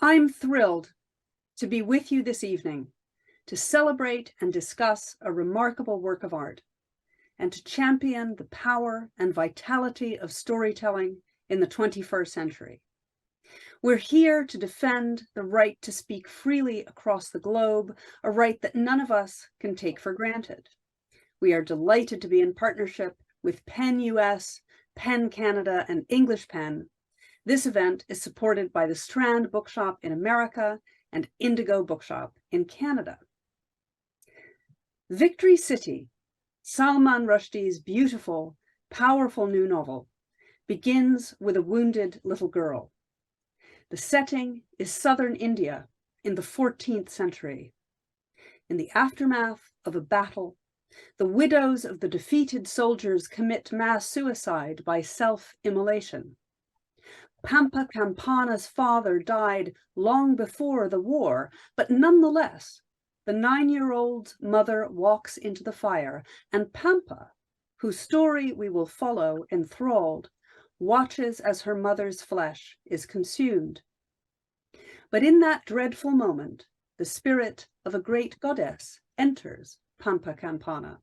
I'm thrilled to be with you this evening to celebrate and discuss a remarkable work of art and to champion the power and vitality of storytelling in the 21st century. We're here to defend the right to speak freely across the globe, a right that none of us can take for granted. We are delighted to be in partnership with PEN US, PEN Canada, and English PEN. This event is supported by the Strand Bookshop in America and Indigo Bookshop in Canada. Victory City, Salman Rushdie's beautiful, powerful new novel, begins with a wounded little girl. The setting is southern India in the 14th century. In the aftermath of a battle, the widows of the defeated soldiers commit mass suicide by self-immolation. Pampa Campana's father died long before the war, but nonetheless, the 9-year-old's mother walks into the fire, and Pampa, whose story we will follow enthralled, watches as her mother's flesh is consumed. But in that dreadful moment, the spirit of a great goddess enters Pampa Campana,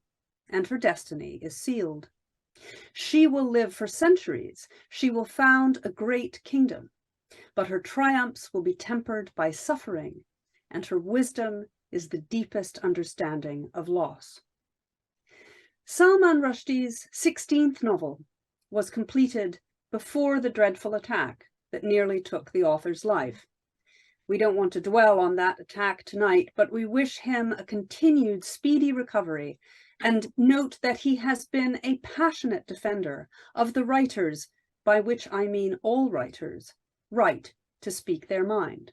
and her destiny is sealed. She will live for centuries. She will found a great kingdom, but her triumphs will be tempered by suffering, and her wisdom is the deepest understanding of loss. Salman Rushdie's 16th novel was completed before the dreadful attack that nearly took the author's life. We don't want to dwell on that attack tonight, but we wish him a continued speedy recovery and note that he has been a passionate defender of the writers, by which I mean all writers, right to speak their mind.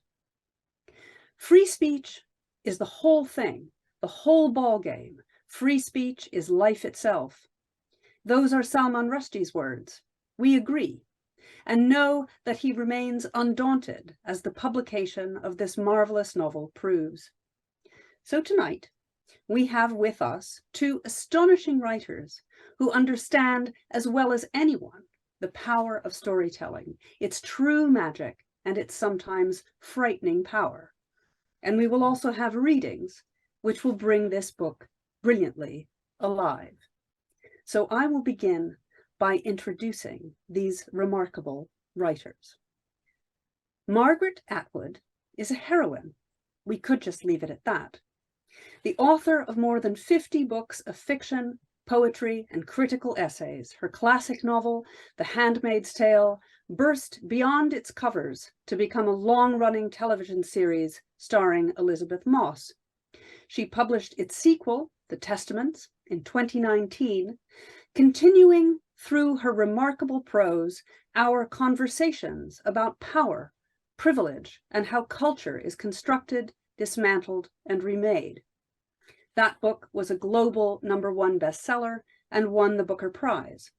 Free speech is the whole thing, the whole ball game. Free speech is life itself. Those are Salman Rushdie's words. We agree, and know that he remains undaunted, as the publication of this marvelous novel proves. So tonight, we have with us two astonishing writers who understand as well as anyone the power of storytelling, its true magic, and its sometimes frightening power. And we will also have readings, which will bring this book brilliantly alive. So I will begin by introducing these remarkable writers. Margaret Atwood is a heroine. We could just leave it at that. The author of more than 50 books of fiction, poetry, and critical essays, her classic novel, The Handmaid's Tale, burst beyond its covers to become a long-running television series starring Elizabeth Moss. She published its sequel, The Testaments, in 2019, continuing through her remarkable prose our conversations about power, privilege, and how culture is constructed, dismantled, and remade. That book was a global #1 bestseller and won the Booker Prize.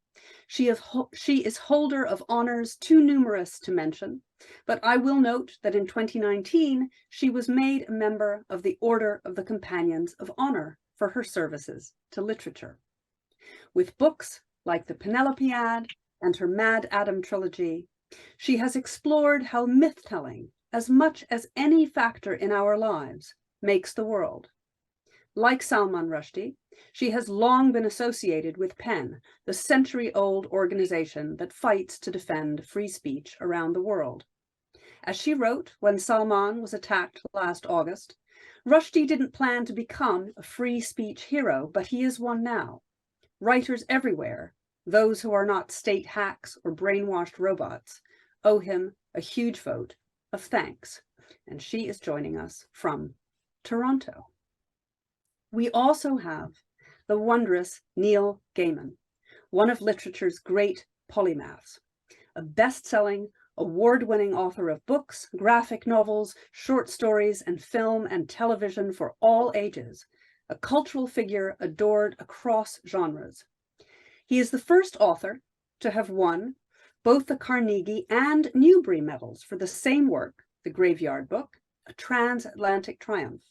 She is holder of honors too numerous to mention, but I will note that in 2019, she was made a member of the Order of the Companions of Honor for her services to literature. With books like the Penelopead and her Mad Adam trilogy, she has explored how myth-telling, as much as any factor in our lives, makes the world. Like Salman Rushdie, she has long been associated with PEN, the century-old organization that fights to defend free speech around the world. As she wrote when Salman was attacked last August, Rushdie didn't plan to become a free speech hero, but he is one now. Writers everywhere, those who are not state hacks or brainwashed robots, owe him a huge vote of thanks. And she is joining us from Toronto. We also have the wondrous Neil Gaiman, one of literature's great polymaths, a best-selling, award-winning author of books, graphic novels, short stories, and film and television for all ages, a cultural figure adored across genres. He is the first author to have won both the Carnegie and Newbery medals for the same work, The Graveyard Book, a transatlantic triumph.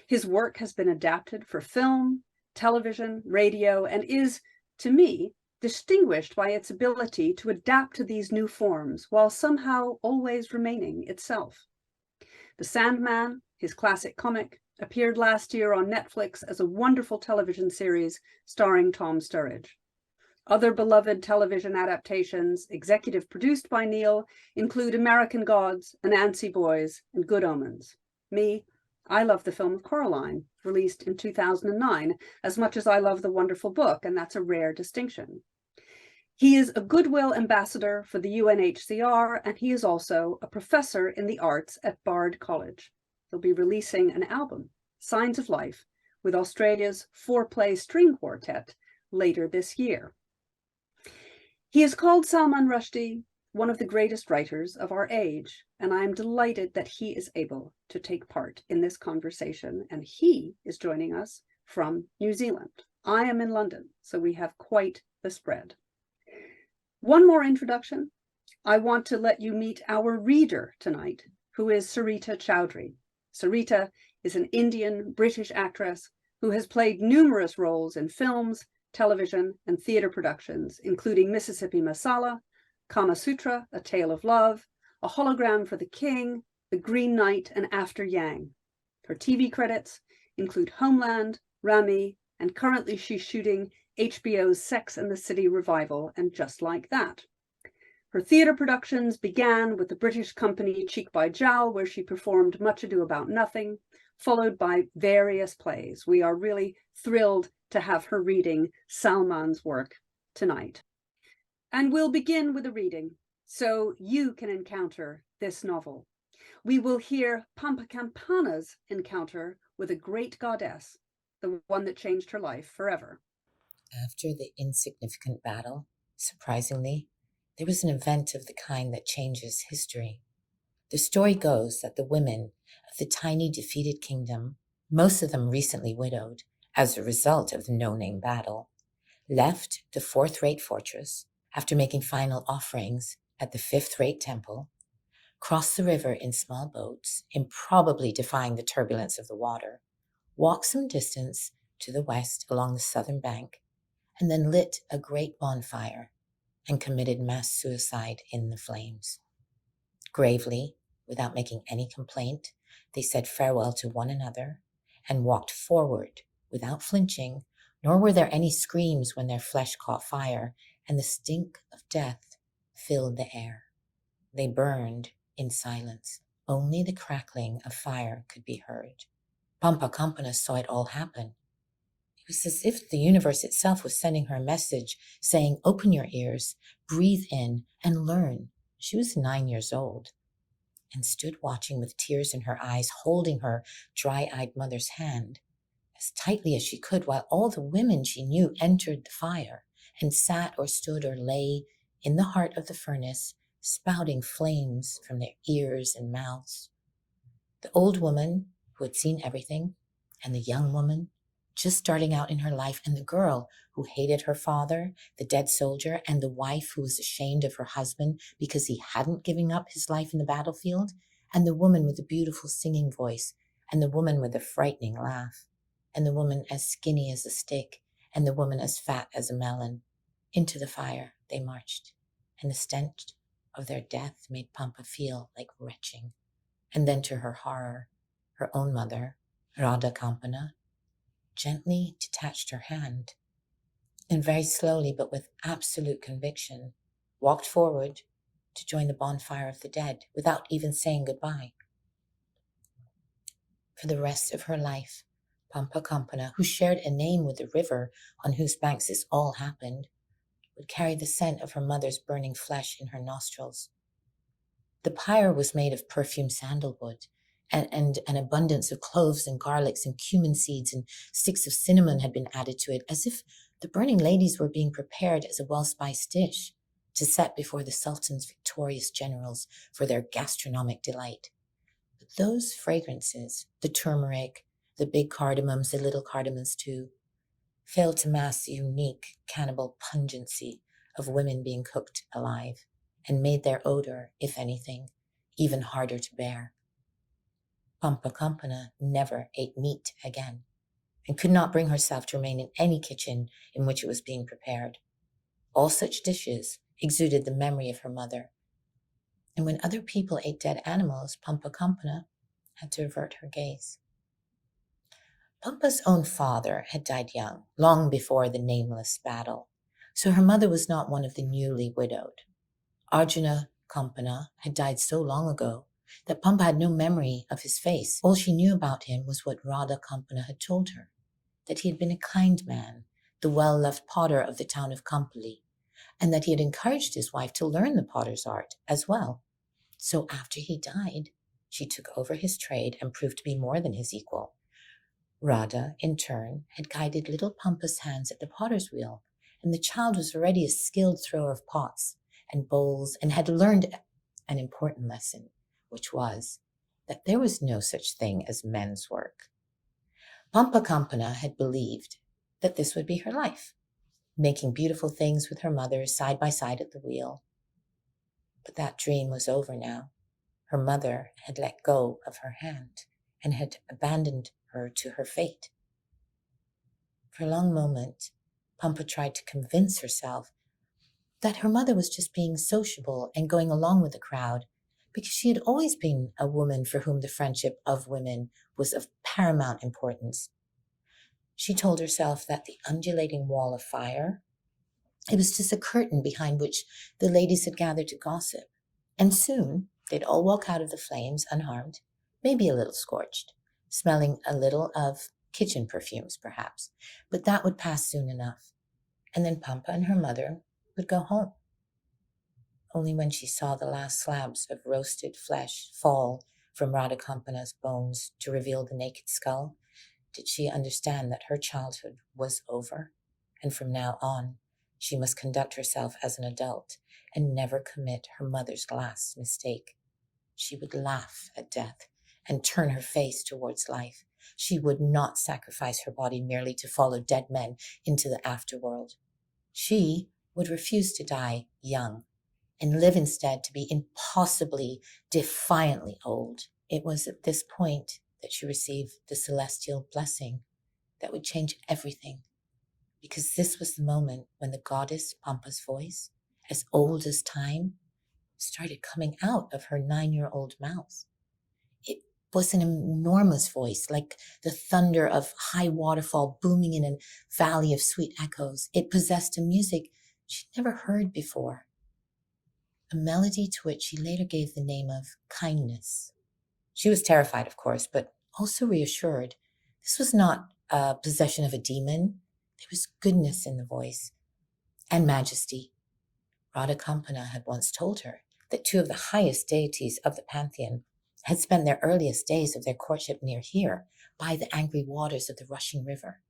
His work has been adapted for film, television, radio, and is, to me, distinguished by its ability to adapt to these new forms while somehow always remaining itself. The Sandman, his classic comic, appeared last year on Netflix as a wonderful television series starring Tom Sturridge. Other beloved television adaptations, executive produced by Neil, include American Gods, Anansi Boys, and Good Omens. I love the film of Coraline, released in 2009, as much as I love the wonderful book, and that's a rare distinction. He is a Goodwill Ambassador for the UNHCR, and he is also a professor in the arts at Bard College. He'll be releasing an album, Signs of Life, with Australia's 4-play string quartet later this year. He is called Salman Rushdie, one of the greatest writers of our age, and I am delighted that he is able to take part in this conversation, and he is joining us from New Zealand. I am in London, so we have quite the spread. One more introduction. I want to let you meet our reader tonight, who is Sarita Choudhury. Sarita is an Indian-British actress who has played numerous roles in films, television, and theater productions, including Mississippi Masala, Kama Sutra, A Tale of Love, A Hologram for the King, The Green Knight, and After Yang. Her TV credits include Homeland, Rami, and currently she's shooting HBO's Sex and the City revival and Just Like That. Her theater productions began with the British company Cheek by Jowl, where she performed Much Ado About Nothing, followed by various plays. We are really thrilled to have her reading Salman's work tonight. And we'll begin with a reading so you can encounter this novel. We will hear Pampa Campana's encounter with a great goddess, the one that changed her life forever. After the insignificant battle, surprisingly, there was an event of the kind that changes history. The story goes that the women of the tiny defeated kingdom, most of them recently widowed as a result of the no-name battle, left the fourth-rate fortress after making final offerings at the fifth-rate temple, crossed the river in small boats, improbably defying the turbulence of the water, walked some distance to the west along the southern bank, and then lit a great bonfire and committed mass suicide in the flames. Gravely, without making any complaint, they said farewell to one another and walked forward without flinching, nor were there any screams when their flesh caught fire and the stink of death filled the air. They burned in silence. Only the crackling of fire could be heard. Pampa Campana saw it all happen. It was as if the universe itself was sending her a message saying, open your ears, breathe in, and learn. She was 9 years old and stood watching with tears in her eyes, holding her dry-eyed mother's hand as tightly as she could, while all the women she knew entered the fire and sat or stood or lay in the heart of the furnace, spouting flames from their ears and mouths. The old woman who had seen everything, and the young woman just starting out in her life, and the girl who hated her father, the dead soldier, and the wife who was ashamed of her husband because he hadn't given up his life in the battlefield, and the woman with the beautiful singing voice, and the woman with the frightening laugh, and the woman as skinny as a stick, and the woman as fat as a melon. Into the fire they marched, and the stench of their death made Pampa feel like retching. And then to her horror, her own mother, Radha Campana, gently detached her hand, and very slowly but with absolute conviction, walked forward to join the bonfire of the dead without even saying goodbye. For the rest of her life, Pampa Campana, who shared a name with the river on whose banks this all happened, would carry the scent of her mother's burning flesh in her nostrils. The pyre was made of perfumed sandalwood, and an abundance of cloves and garlics and cumin seeds and sticks of cinnamon had been added to it, as if the burning ladies were being prepared as a well-spiced dish to set before the Sultan's victorious generals for their gastronomic delight. But those fragrances, the turmeric, the big cardamoms, the little cardamoms too, failed to mask the unique cannibal pungency of women being cooked alive, and made their odor, if anything, even harder to bear. Pampa Campana never ate meat again, and could not bring herself to remain in any kitchen in which it was being prepared. All such dishes exuded the memory of her mother. And when other people ate dead animals, Pampa Campana, had to avert her gaze. Pampa's own father had died young, long before the nameless battle, so her mother was not one of the newly widowed. Arjuna Kampana had died so long ago that Pampa had no memory of his face. All she knew about him was what Radha Kampana had told her, that he had been a kind man, the well-loved potter of the town of Kampali, and that he had encouraged his wife to learn the potter's art as well. So after he died, she took over his trade and proved to be more than his equal. Radha, in turn, had guided little Pampa's hands at the potter's wheel, and the child was already a skilled thrower of pots and bowls and had learned an important lesson, which was that there was no such thing as men's work. Pampa Kampana had believed that this would be her life, making beautiful things with her mother side by side at the wheel. But that dream was over now. Her mother had let go of her hand and had abandoned her to her fate. For a long moment, Pampa tried to convince herself that her mother was just being sociable and going along with the crowd, because she had always been a woman for whom the friendship of women was of paramount importance. She told herself that the undulating wall of fire, it was just a curtain behind which the ladies had gathered to gossip, and soon they'd all walk out of the flames unharmed, maybe a little scorched, smelling a little of kitchen perfumes perhaps, but that would pass soon enough, and then Pampa and her mother would go home. Only when she saw the last slabs of roasted flesh fall from Radha Kampana's bones to reveal the naked skull did she understand that her childhood was over, and from now on she must conduct herself as an adult and never commit her mother's last mistake. She would laugh at death and turn her face towards life. She would not sacrifice her body merely to follow dead men into the afterworld. She would refuse to die young and live instead to be impossibly, defiantly old. It was at this point that she received the celestial blessing that would change everything, because this was the moment when the goddess Pampa's voice, as old as time, started coming out of her 9-year-old mouth. It was an enormous voice, like the thunder of high waterfall booming in a valley of sweet echoes. It possessed a music she'd never heard before, a melody to which she later gave the name of kindness. She was terrified, of course, but also reassured. This was not a possession of a demon. There was goodness in the voice and majesty. Radha Kampana had once told her that 2 of the highest deities of the pantheon had spent their earliest days of their courtship near here, by the angry waters of the rushing river.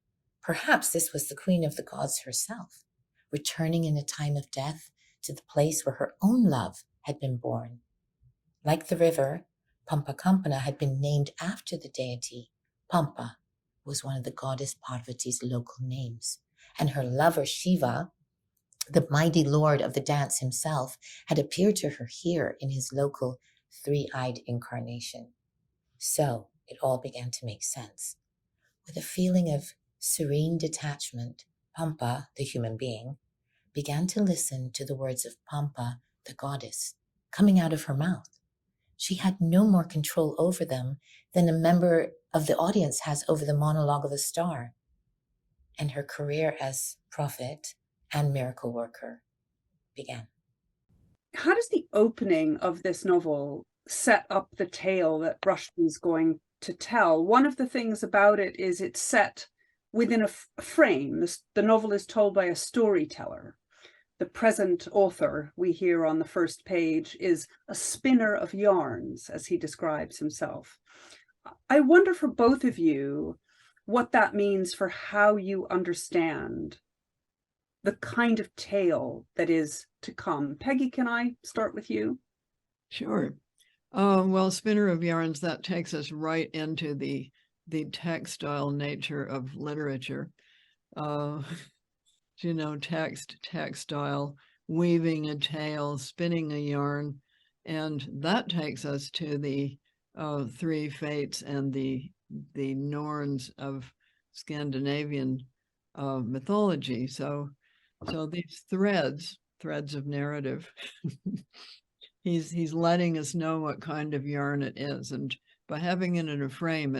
Perhaps this was the queen of the gods herself, returning in a time of death to the place where her own love had been born. Like the river, Pampa Kampana had been named after the deity. Pampa was one of the goddess Parvati's local names, and her lover Shiva, the mighty lord of the dance himself, had appeared to her here in his local 3-eyed incarnation. So it all began to make sense. With a feeling of serene detachment, Pampa, the human being, began to listen to the words of Pampa, the goddess, coming out of her mouth. She had no more control over them than a member of the audience has over the monologue of a star. And her career as prophet and miracle worker began. How does the opening of this novel set up the tale that Rushdie is going to tell? One of the things about it is it's set within a frame. The novel is told by a storyteller. The present author we hear on the first page is a spinner of yarns, as he describes himself. I wonder for both of you what that means for how you understand the kind of tale that is to come. Peggy, can I start with you? Sure. Well, spinner of yarns, that takes us right into the textile nature of literature. Text, textile, weaving a tale, spinning a yarn, and that takes us to the 3 fates and the Norns of Scandinavian mythology. So these threads of narrative, he's letting us know what kind of yarn it is, by having it in a frame,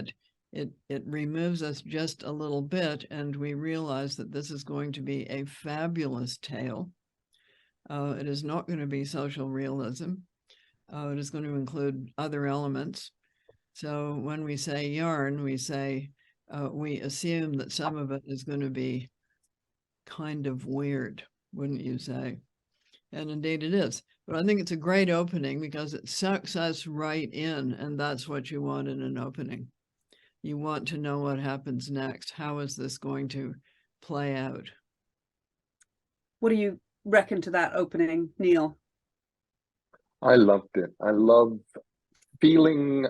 it removes us just a little bit, and we realize that this is going to be a fabulous tale. It is not going to be social realism. It is going to include other elements. So when we say yarn, we say, we assume that some of it is going to be kind of weird, wouldn't you say? And indeed it is. But I think it's a great opening because it sucks us right in, and that's what you want in an opening. You want to know what happens next. How is this going to play out? What do you reckon to that opening, Neil? I loved it. I love feeling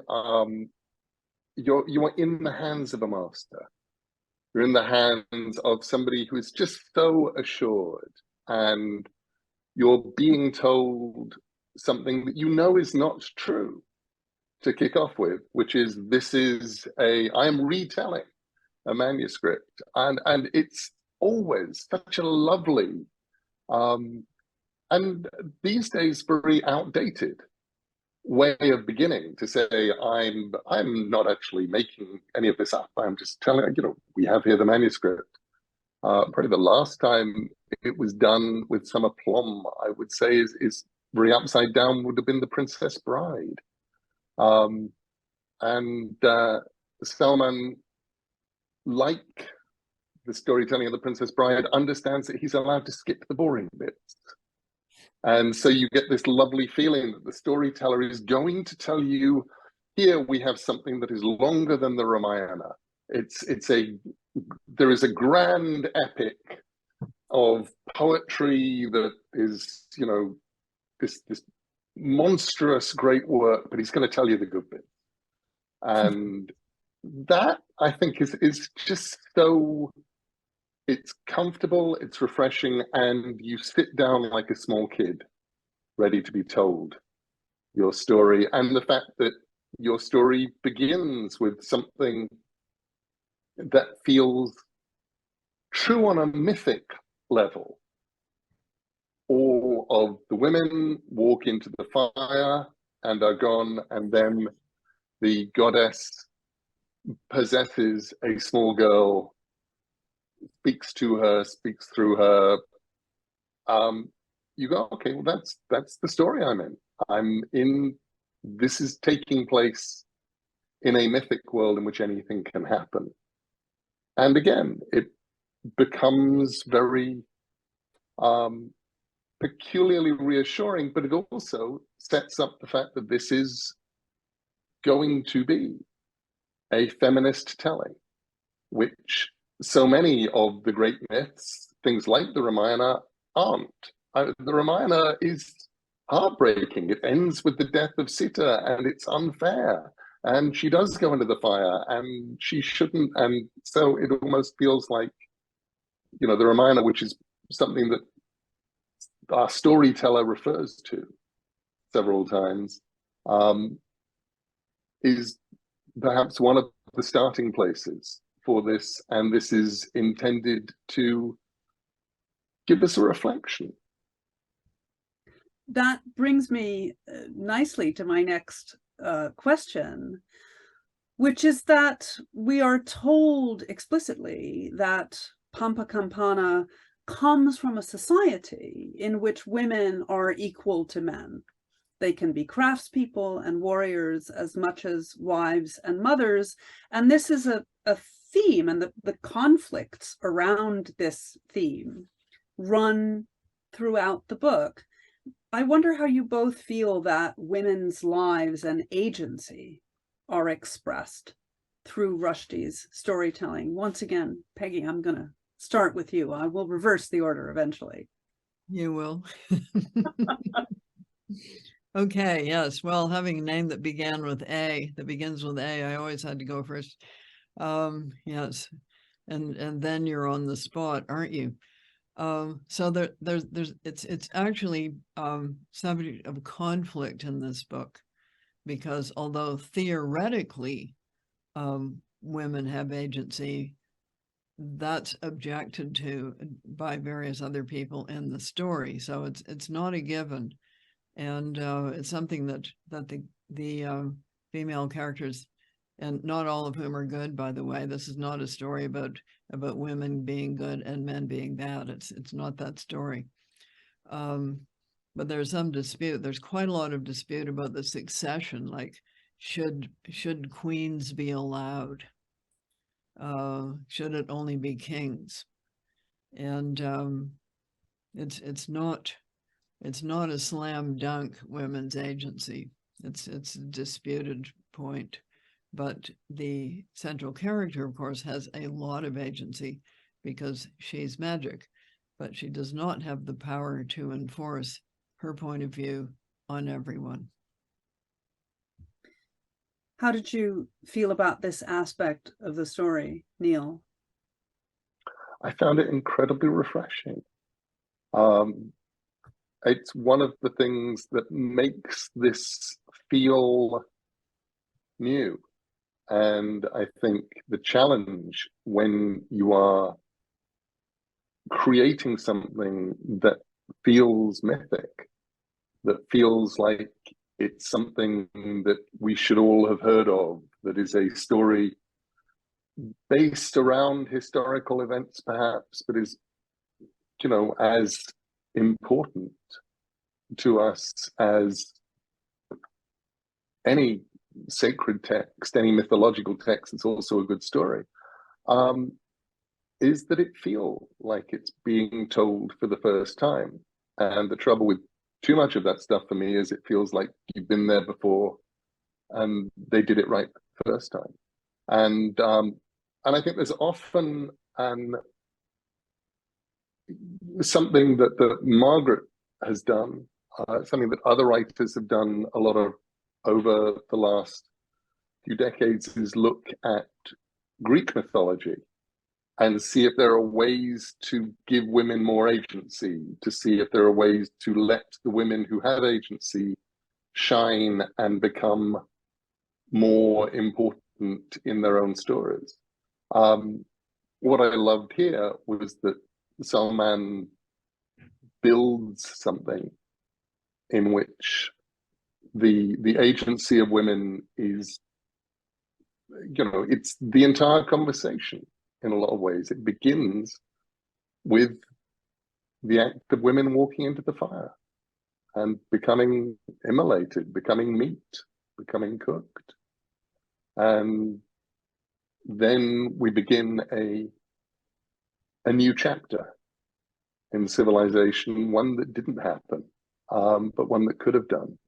you are in the hands of a master. You're in the hands of somebody who is just so assured, and you're being told something that you know is not true to kick off with, which is I am retelling a manuscript, and it's always such a lovely and these days very outdated way of beginning to say, I'm not actually making any of this up. I'm just telling, we have here the manuscript. Probably the last time it was done with some aplomb, I would say, is very upside down, would have been The Princess Bride. And Salman, like the storytelling of The Princess Bride, understands that he's allowed to skip the boring bits. And so you get this lovely feeling that the storyteller is going to tell you, here we have something that is longer than the Ramayana. There is a grand epic of poetry that is, this monstrous great work, but he's going to tell you the good bit. And that, I think, is just so, it's comfortable, it's refreshing, and you sit down like a small kid, ready to be told your story. And the fact that your story begins with something that feels true on a mythic level. All of the women walk into the fire and are gone, and then the goddess possesses a small girl, speaks to her, speaks through her. You go, okay, well, that's the story I'm in. This is taking place in a mythic world in which anything can happen. And again, it becomes very peculiarly reassuring, but it also sets up the fact that this is going to be a feminist telling, which so many of the great myths, things like the Ramayana, aren't. The Ramayana is heartbreaking. It ends with the death of Sita, and it's unfair. And she does go into the fire, and she shouldn't. And so it almost feels like, the Ramayana, which is something that our storyteller refers to several times, is perhaps one of the starting places for this. And this is intended to give us a reflection. That brings me nicely to my next question, which is that we are told explicitly that Pampa Campana comes from a society in which women are equal to men. They can be craftspeople and warriors as much as wives and mothers. And this is a theme, and the conflicts around this theme run throughout the book. I wonder how you both feel that women's lives and agency are expressed through Rushdie's storytelling. Once again, Peggy, I'm going to start with you. I will reverse the order eventually. You will. Okay, yes. Well, having a name that begins with A, I always had to go first. Yes. And then you're on the spot, aren't you? So it's actually subject of conflict in this book, because although theoretically women have agency, that's objected to by various other people in the story. So it's not a given, and it's something that the female characters and not all of whom are good, by the way. This is not a story about women being good and men being bad. It's not that story. But there's some dispute. There's quite a lot of dispute about the succession, like should queens be allowed? Should it only be kings? And it's not a slam dunk women's agency. It's a disputed point. But the central character, of course, has a lot of agency because she's magic, but she does not have the power to enforce her point of view on everyone. How did you feel about this aspect of the story, Neil? I found it incredibly refreshing. It's one of the things that makes this feel new. And I think the challenge when you are creating something that feels mythic, that feels like it's something that we should all have heard of, that is a story based around historical events, perhaps, but is, you know, as important to us as any sacred text, any mythological text. It's also a good story. Is that it feel like it's being told for the first time? And the trouble with too much of that stuff for me is it feels like you've been there before, and they did it right the first time. And I think there's often something that Margaret has done, something that other writers have done a lot of over the last few decades, is look at Greek mythology and see if there are ways to give women more agency, to see if there are ways to let the women who have agency shine and become more important in their own stories. What I loved here was that Salman builds something in which the agency of women is, you know, it's the entire conversation in a lot of ways. It begins with the act of women walking into the fire and becoming immolated, becoming meat, becoming cooked. And then we begin a new chapter in civilization, one that didn't happen, but one that could have done.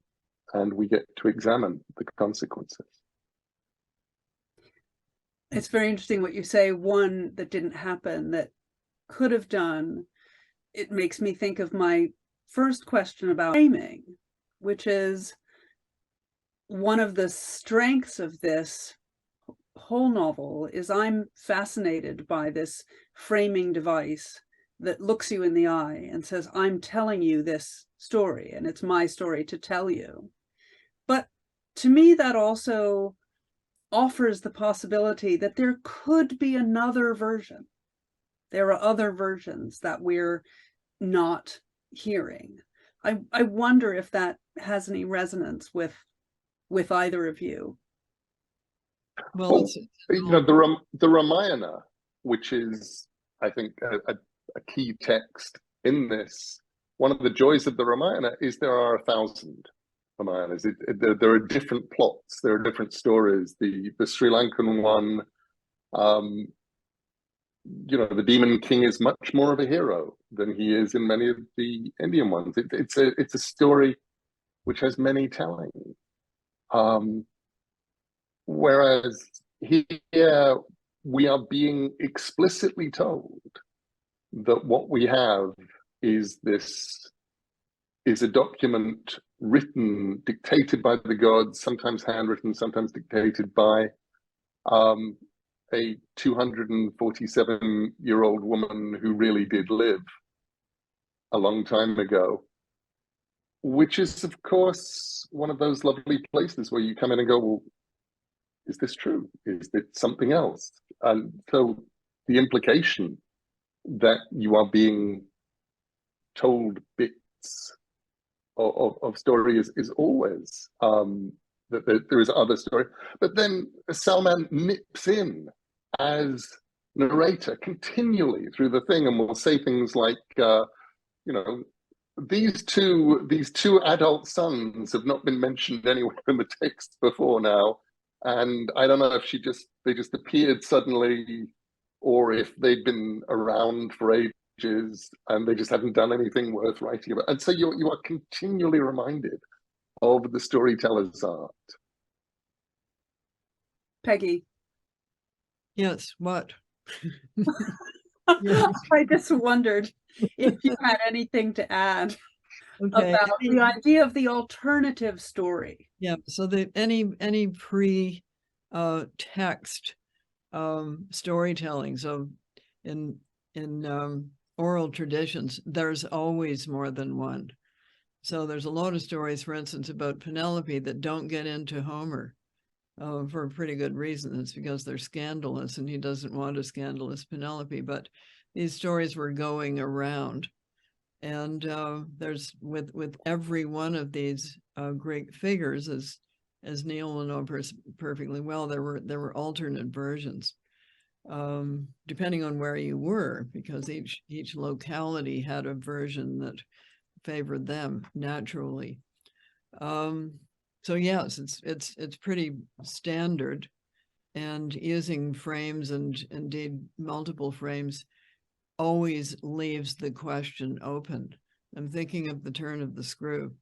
And we get to examine the consequences. It's very interesting what you say, one that didn't happen, that could have done. It makes me think of my first question about framing, which is one of the strengths of this whole novel is I'm fascinated by this framing device that looks you in the eye and says, I'm telling you this story, and it's my story to tell you. But to me, that also offers the possibility that there could be another version. There are other versions that we're not hearing. I wonder if that has any resonance with either of you. Well, you know, the Ramayana, which is, I think, a key text in this. One of the joys of the Ramayana is there are 1,000 Ramayanas. There are different plots. There are different stories. The Sri Lankan one, you know, the demon king is much more of a hero than he is in many of the Indian ones. It's a story which has many tellings. Whereas here we are being explicitly told that what we have is a document written, dictated by the gods, sometimes handwritten, sometimes dictated by a 247-year-old woman who really did live a long time ago, which is, of course, one of those lovely places where you come in and go, well, is this true? Is it something else? And so the implication that you are being told bits of story is always that there is other story. But then Salman nips in as narrator continually through the thing, and will say things like, you know, these two adult sons have not been mentioned anywhere in the text before now, and I don't know if they just appeared suddenly, or if they'd been around for ages and they just hadn't done anything worth writing about. And so you are continually reminded of the storyteller's art. Peggy. Yes, what? I just wondered if you had anything to add about the idea of the alternative story. Yeah, so that any pre text storytelling, so in oral traditions, there's always more than one. So there's a lot of stories, for instance, about Penelope that don't get into Homer for a pretty good reason. It's because they're scandalous and he doesn't want a scandalous Penelope, but these stories were going around. And there's with every one of these great figures, as Neil will know perfectly well, there were alternate versions, depending on where you were, because each locality had a version that favored them naturally. So yes, it's pretty standard, and using frames and indeed multiple frames always leaves the question open. I'm thinking of The Turn of the Screw.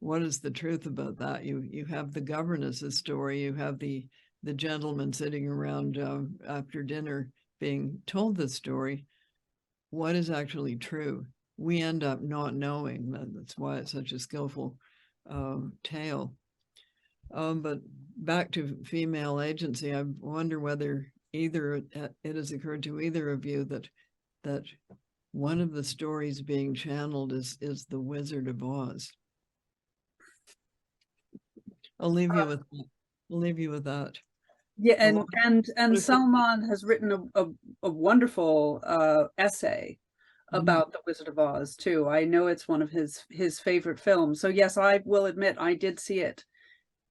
What is the truth about that? You have the governess's story, you have the gentleman sitting around after dinner being told the story. What is actually true? We end up not knowing. That's why it's such a skillful tale. But back to female agency, I wonder whether it has occurred to either of you that one of the stories being channeled is The Wizard of Oz. I'll leave you with that. Yeah, and Salman has written a wonderful essay about The Wizard of Oz too. I know it's one of his favorite films. So yes, I will admit I did see it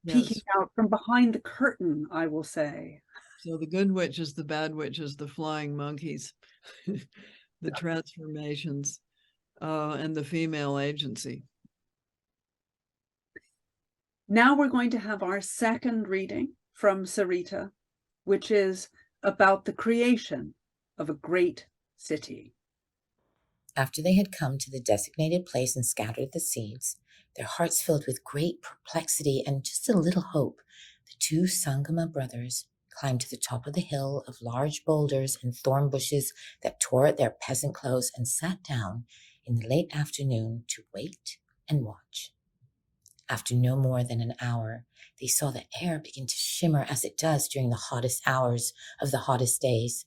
peeking out from behind the curtain, I will say. So the good witches, the bad witches, the flying monkeys, the transformations, and the female agency. Now we're going to have our second reading from Sarita, which is about the creation of a great city. After they had come to the designated place and scattered the seeds, their hearts filled with great perplexity and just a little hope, the two Sangama brothers climbed to the top of the hill of large boulders and thorn bushes that tore at their peasant clothes and sat down in the late afternoon to wait and watch. After no more than an hour, they saw the air begin to shimmer as it does during the hottest hours of the hottest days.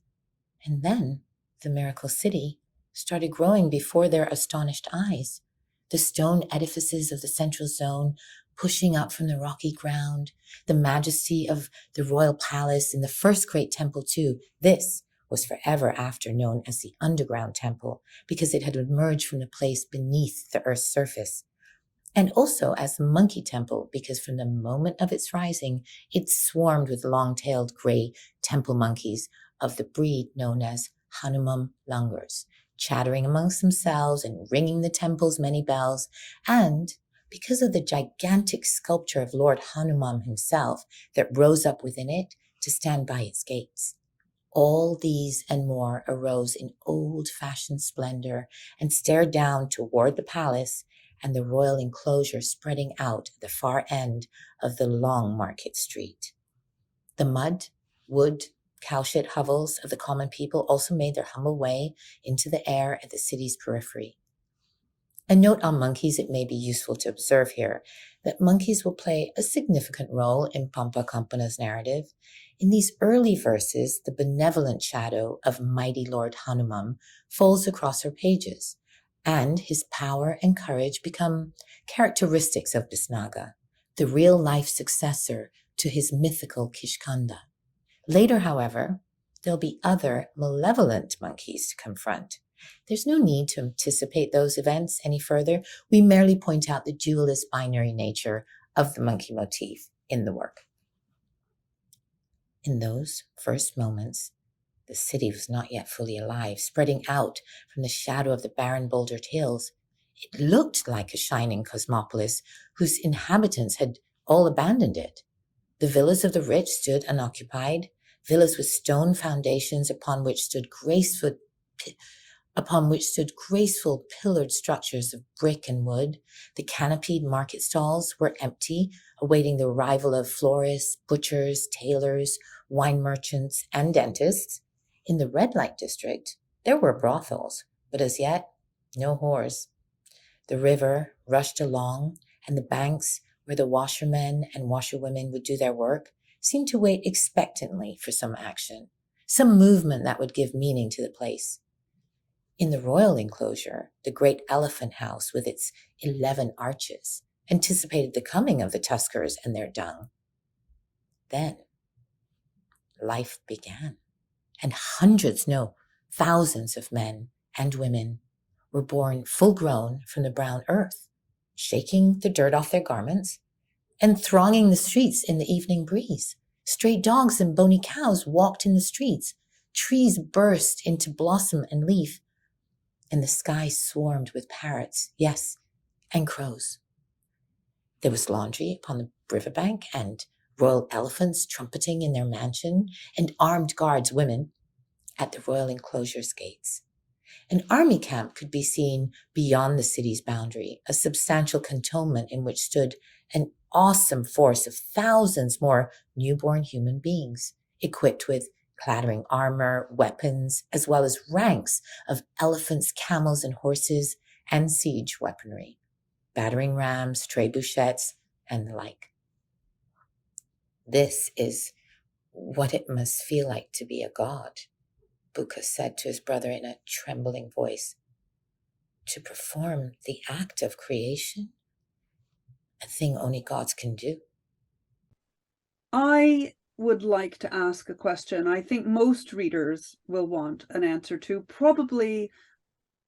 And then the miracle city started growing before their astonished eyes. The stone edifices of the central zone pushing up from the rocky ground, the majesty of the royal palace and the first great temple too. This was forever after known as the underground temple because it had emerged from the place beneath the earth's surface. And also as the monkey temple because from the moment of its rising, it swarmed with long-tailed gray temple monkeys of the breed known as Hanuman langurs, chattering amongst themselves and ringing the temple's many bells, and because of the gigantic sculpture of Lord Hanuman himself that rose up within it to stand by its gates. All these and more arose in old-fashioned splendor and stared down toward the palace and the royal enclosure spreading out at the far end of the long market street. The mud, wood, cowshed hovels of the common people also made their humble way into the air at the city's periphery. A note on monkeys, it may be useful to observe here that monkeys will play a significant role in Pampa Campana's narrative. In these early verses, the benevolent shadow of mighty Lord Hanuman falls across her pages, and his power and courage become characteristics of Bisnaga, the real-life successor to his mythical Kishkanda. Later, however, there'll be other malevolent monkeys to confront. There's no need to anticipate those events any further. We merely point out the dualist binary nature of the monkey motif in the work. In those first moments, the city was not yet fully alive, spreading out from the shadow of the barren bouldered hills. It looked like a shining cosmopolis whose inhabitants had all abandoned it. The villas of the rich stood unoccupied, villas with stone foundations upon which stood graceful pillared structures of brick and wood. The canopied market stalls were empty, awaiting the arrival of florists, butchers, tailors, wine merchants, and dentists. In the red light district, there were brothels, but as yet, no whores. The river rushed along, and the banks where the washermen and washerwomen would do their work seemed to wait expectantly for some action, some movement that would give meaning to the place. In the royal enclosure, the great elephant house with its 11 arches anticipated the coming of the tuskers and their dung. Then, life began, and hundreds, no, thousands of men and women were born full-grown from the brown earth, shaking the dirt off their garments and thronging the streets in the evening breeze. Stray dogs and bony cows walked in the streets. Trees burst into blossom and leaf, and the sky swarmed with parrots, yes, and crows. There was laundry upon the riverbank, and royal elephants trumpeting in their mansion, and armed guards, women, at the royal enclosure's gates. An army camp could be seen beyond the city's boundary, a substantial cantonment in which stood an awesome force of thousands more newborn human beings, equipped with clattering armor, weapons, as well as ranks of elephants, camels, and horses, and siege weaponry, battering rams, trebuchets, and the like. This is what it must feel like to be a god, Buka said to his brother in a trembling voice. To perform the act of creation, a thing only gods can do. I would like to ask a question I think most readers will want an answer to. Probably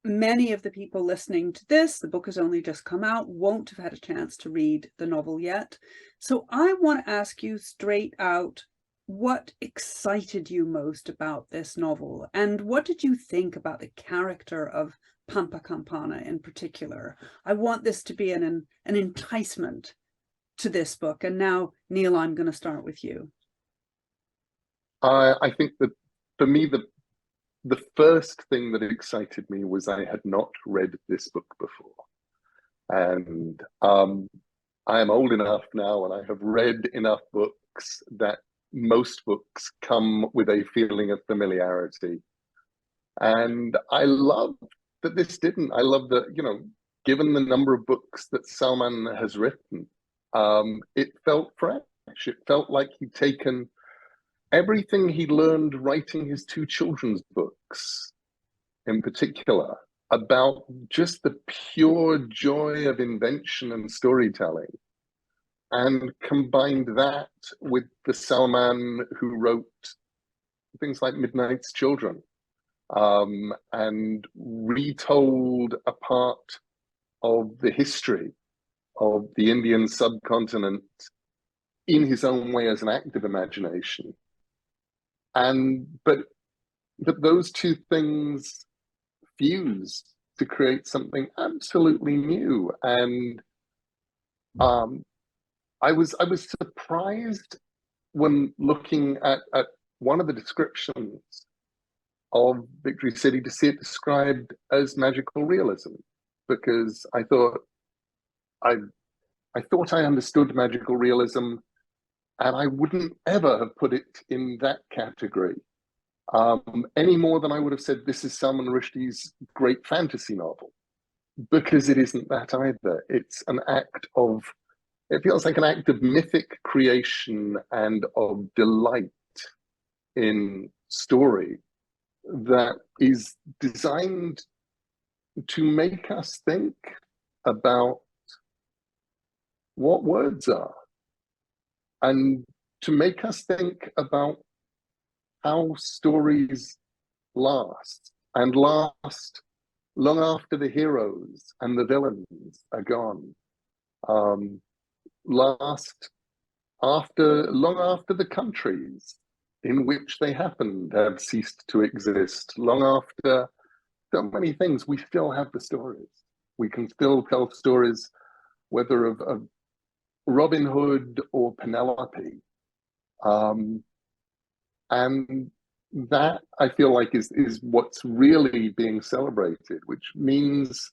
many of the people listening to this, the book has only just come out, won't have had a chance to read the novel yet. So I want to ask you straight out, what excited you most about this novel? And what did you think about the character of Pampa Campana in particular? I want this to be an enticement to this book. And now, Neil, I'm going to start with you. I think that for me, the first thing that excited me was I had not read this book before. And I am old enough now, and I have read enough books that most books come with a feeling of familiarity. And I love that this didn't. I love that, given the number of books that Salman has written, it felt fresh. It felt like he'd taken everything he learned writing his two children's books, in particular, about just the pure joy of invention and storytelling, and combined that with the Salman who wrote things like Midnight's Children, and retold a part of the history of the Indian subcontinent in his own way as an act of imagination. But those two things fuse to create something absolutely new. And I was surprised when looking at one of the descriptions of Victory City to see it described as magical realism, because I thought I understood magical realism, and I wouldn't ever have put it in that category, any more than I would have said this is Salman Rushdie's great fantasy novel, because it isn't that either. It's it feels like an act of mythic creation and of delight in story that is designed to make us think about what words are, and to make us think about how stories last, and last long after the heroes and the villains are gone. last long after the countries in which they happened have ceased to exist, long after so many things, we still have the stories. We can still tell stories, whether of Robin Hood or Penelope. And that, I feel like, is what's really being celebrated, which means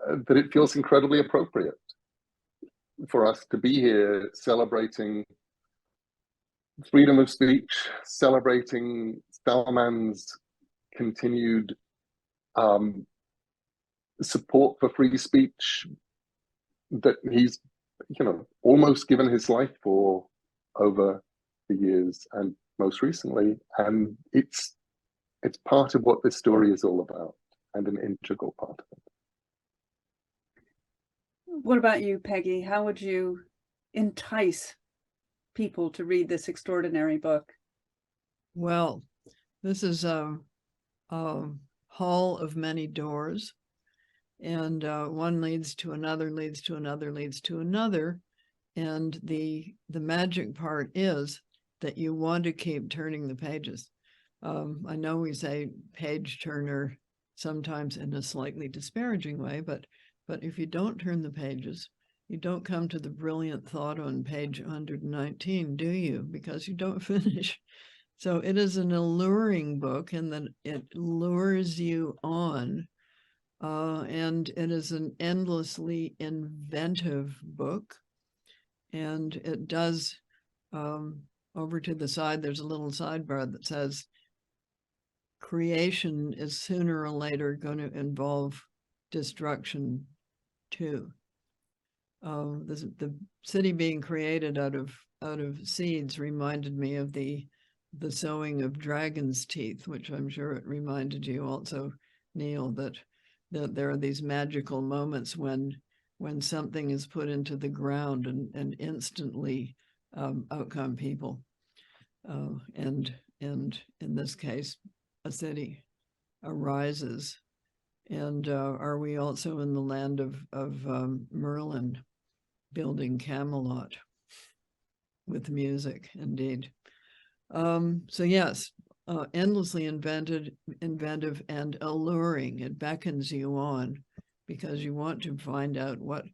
that it feels incredibly appropriate for us to be here celebrating freedom of speech, celebrating Salman's continued support for free speech that he's, almost given his life for over the years and most recently. And it's part of what this story is all about, and an integral part of it. What about you, Peggy? How would you entice people to read this extraordinary book? Well, this is a hall of many doors, and one leads to another, leads to another, leads to another. And the magic part is that you want to keep turning the pages. I know we say page turner sometimes in a slightly disparaging way, but if you don't turn the pages, you don't come to the brilliant thought on page 119, do you? Because you don't finish. So it is an alluring book, and then it lures you on. And it is an endlessly inventive book. And it does, over to the side, there's a little sidebar that says, creation is sooner or later going to involve destruction too. The city being created out of seeds reminded me of the sowing of dragon's teeth, which I'm sure it reminded you also, Neil, that there are these magical moments when something is put into the ground and instantly out come people. And in this case, a city arises. And are we also in the land of Merlin building Camelot with music, indeed. So yes, endlessly inventive and alluring. It beckons you on because you want to find out what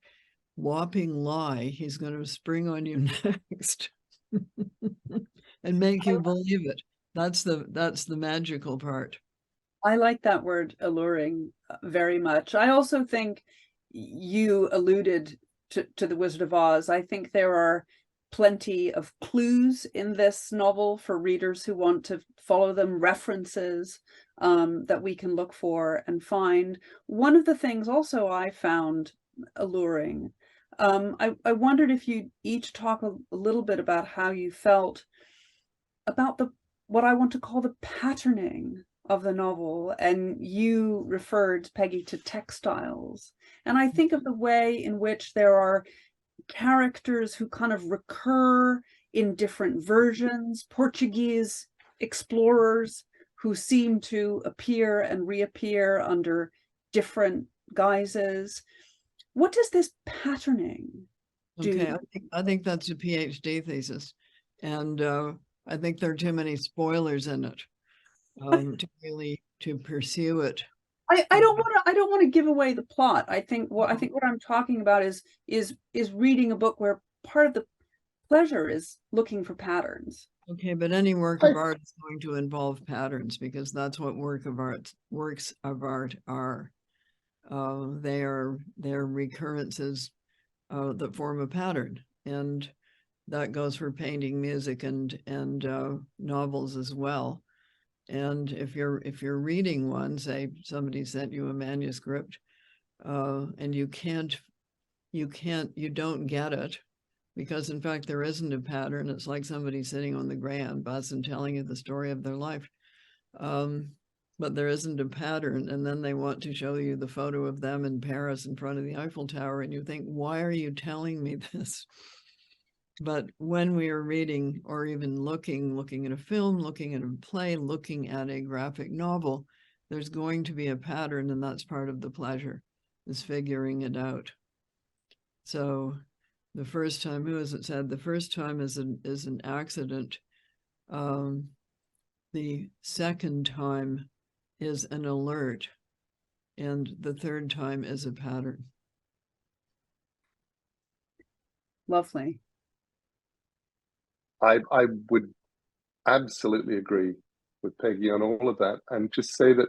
whopping lie he's going to spring on you next and make you believe it. That's the magical part. I like that word, alluring, very much. I also think you alluded to The Wizard of Oz. I think there are plenty of clues in this novel for readers who want to follow them, references that we can look for and find. One of the things also I found alluring, I wondered if you'd each talk a little bit about how you felt about what I want to call the patterning of the novel. And you referred, Peggy, to textiles. And I think of the way in which there are characters who kind of recur in different versions, Portuguese explorers who seem to appear and reappear under different guises. What does this patterning do? Okay, I think that's a PhD thesis. And I think there are too many spoilers in it to pursue it. I don't want to give away the plot. I think what I'm talking about is reading a book where part of the pleasure is looking for patterns. Okay, but any work of art is going to involve patterns because that's what works of art are. They are recurrences that form a pattern, and that goes for painting, music, and novels as well. And if you're reading one, say somebody sent you a manuscript, and you don't get it, because in fact there isn't a pattern. It's like somebody sitting on the grand bus and telling you the story of their life. But there isn't a pattern, and then they want to show you the photo of them in Paris in front of the Eiffel Tower, and you think, why are you telling me this? But when we are reading or even looking at a film, looking at a play, looking at a graphic novel, there's going to be a pattern, and that's part of the pleasure, is figuring it out. So The first time, who is it said? The first time is an accident. The second time is an alert, and the third time is a pattern. Lovely. I would absolutely agree with Peggy on all of that, and just say that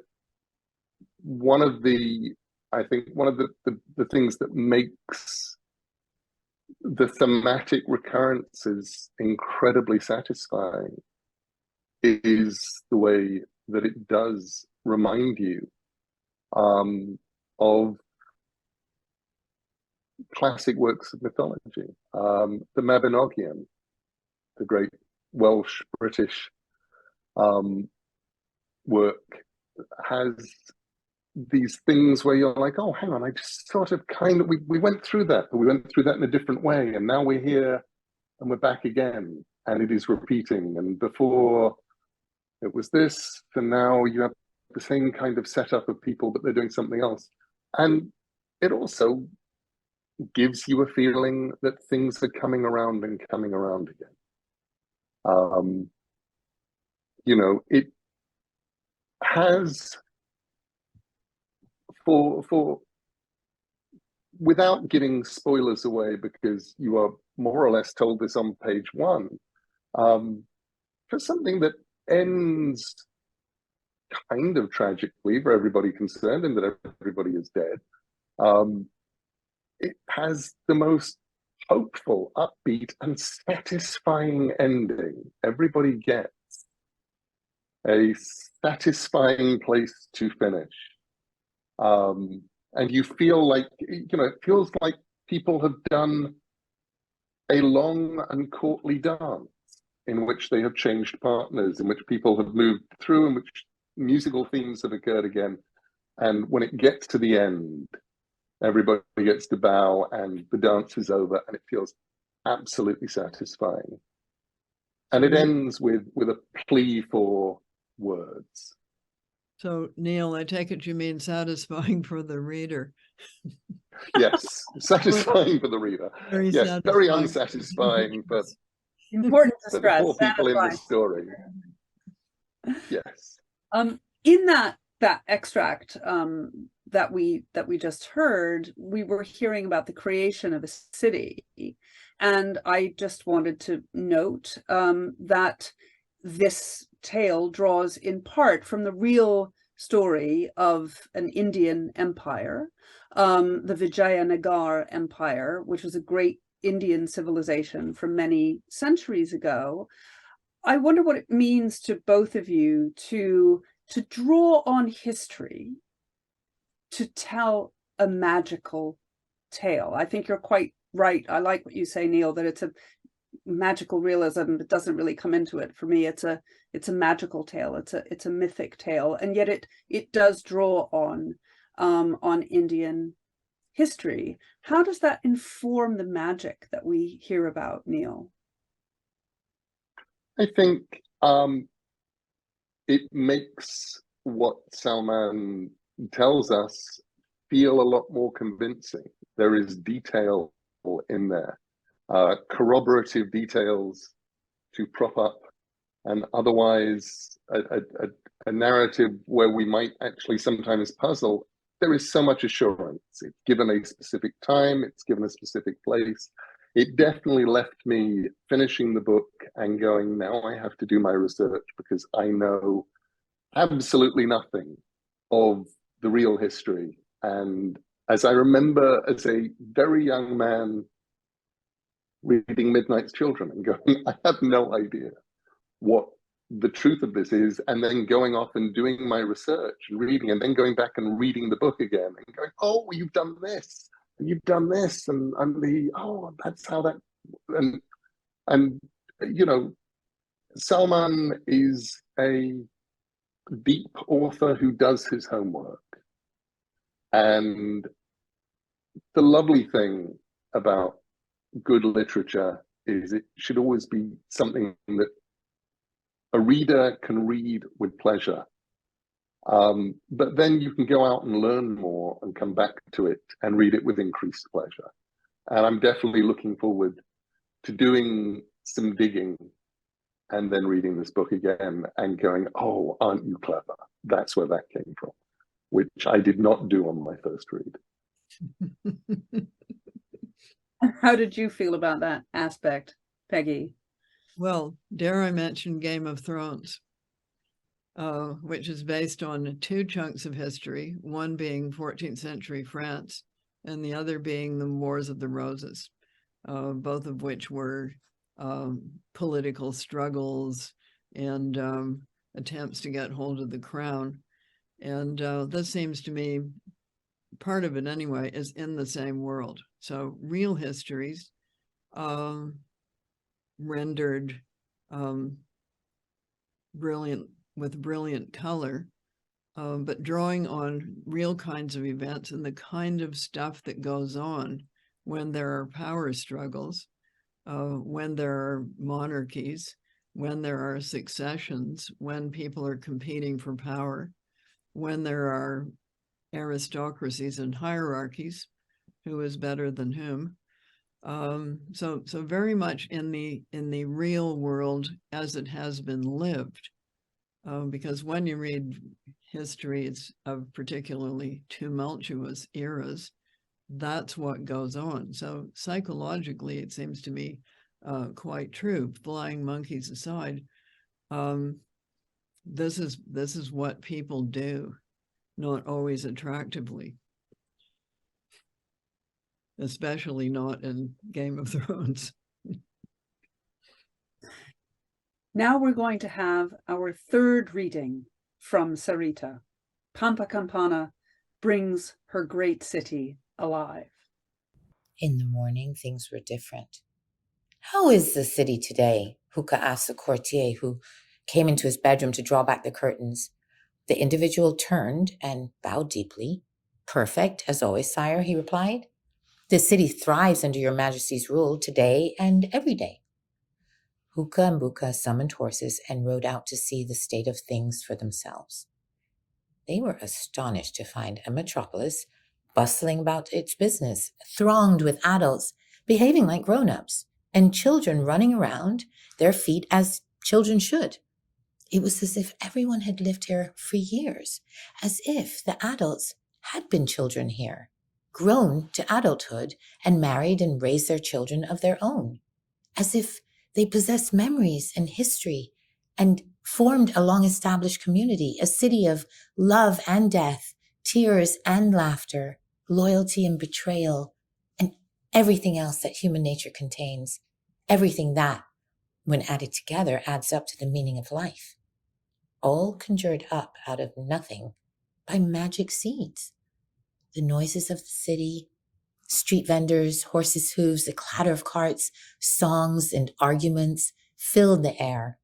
I think one of the things that makes the thematic recurrences incredibly satisfying is the way that it does remind you of classic works of mythology. The Mabinogion, the great Welsh British work, has these things where you're like, oh, hang on, I just sort of we went through that, but we went through that in a different way, and now we're here and we're back again, and it is repeating. And before it was this, and now you have the same kind of setup of people, but they're doing something else. And it also gives you a feeling that things are coming around and coming around again. It has, for without giving spoilers away, because you are more or less told this on page 1, for something that ends kind of tragically for everybody concerned, and that everybody is dead, it has the most hopeful, upbeat, and satisfying ending. Everybody gets a satisfying place to finish. And you feel like, it feels like people have done a long and courtly dance in which they have changed partners, in which people have moved through, in which musical themes have occurred again. And when it gets to the end, everybody gets to bow and the dance is over, and it feels absolutely satisfying. And it ends with a plea for words. So, Neil, I take it you mean satisfying for the reader. Yes, satisfying for the reader. Very unsatisfying for important to stress. The poor people in the story. Yes. In that extract that we just heard, we were hearing about the creation of a city, and I just wanted to note that this tale draws in part from the real story of an Indian empire, the Vijayanagar Empire, which was a great Indian civilization from many centuries ago. I wonder what it means to both of you to draw on history to tell a magical tale. I think you're quite right. I like what you say, Neil, that it's a magical realism that doesn't really come into it. For me, it's a magical tale. It's a mythic tale, and yet it does draw on Indian history. How does that inform the magic that we hear about, Neil? I think it makes what Salman tells us feel a lot more convincing. There is detail in there, corroborative details to prop up and otherwise a narrative where we might actually sometimes puzzle. There is so much assurance. It's given a specific time, it's given a specific place. It definitely left me finishing the book and going, now I have to do my research, because I know absolutely nothing of the real history. And as I remember as a very young man reading Midnight's Children and going, I have no idea what the truth of this is, and then going off and doing my research and reading, and then going back and reading the book again and going, oh, you've done this, and you've done this, and that's how that, and Salman is a deep author who does his homework. And the lovely thing about good literature is it should always be something that a reader can read with pleasure. But then you can go out and learn more and come back to it and read it with increased pleasure. And I'm definitely looking forward to doing some digging and then reading this book again and going, oh, aren't you clever? That's where that came from, which I did not do on my first read. How did you feel about that aspect, Peggy? Well, dare I mention Game of Thrones, which is based on two chunks of history, one being 14th century France and the other being the Wars of the Roses, both of which were political struggles and attempts to get hold of the crown. And this seems to me, part of it anyway, is in the same world. So real histories rendered brilliant color, but drawing on real kinds of events and the kind of stuff that goes on when there are power struggles, when there are monarchies, when there are successions, when people are competing for power, when there are aristocracies and hierarchies, who is better than whom. So very much in the real world as it has been lived, because when you read history, it's of particularly tumultuous eras. That's what goes on. So psychologically, it seems to me quite true. Flying monkeys aside, this is what people do, not always attractively, especially not in Game of Thrones. Now we're going to have our third reading from Sarita. Pampa Campana brings her great city alive. In the morning, things were different. How is the city today? Huka asked the courtier who came into his bedroom to draw back the curtains. The individual turned and bowed deeply. Perfect, as always, sire, he replied. The city thrives under your majesty's rule today and every day. Huka and Buka summoned horses and rode out to see the state of things for themselves. They were astonished to find a metropolis bustling about its business, thronged with adults behaving like grown-ups, and children running around their feet as children should. It was as if everyone had lived here for years, as if the adults had been children here, grown to adulthood and married and raised their children of their own, as if they possessed memories and history and formed a long-established community, a city of love and death, tears and laughter, loyalty and betrayal, and everything else that human nature contains, everything that, when added together, adds up to the meaning of life, all conjured up out of nothing by magic seeds. The noises of the city, street vendors, horses' hooves, the clatter of carts, songs and arguments filled the air.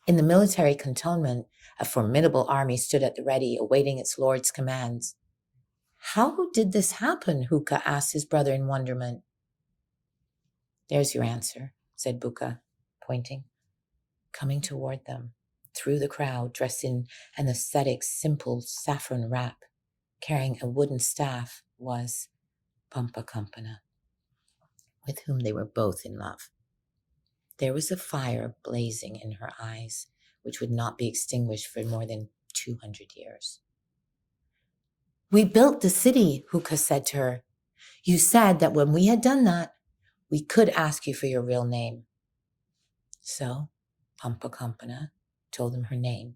In the military cantonment, a formidable army stood at the ready, awaiting its lord's commands. How did this happen? Huka asked his brother in wonderment. There's your answer, said Buka, pointing. Coming toward them, through the crowd, dressed in an ascetic, simple saffron wrap, carrying a wooden staff, was Pampa Campana, with whom they were both in love. There was a fire blazing in her eyes, which would not be extinguished for more than 200 years. We built the city, Huka said to her. You said that when we had done that, we could ask you for your real name. So Pampa Campana told them her name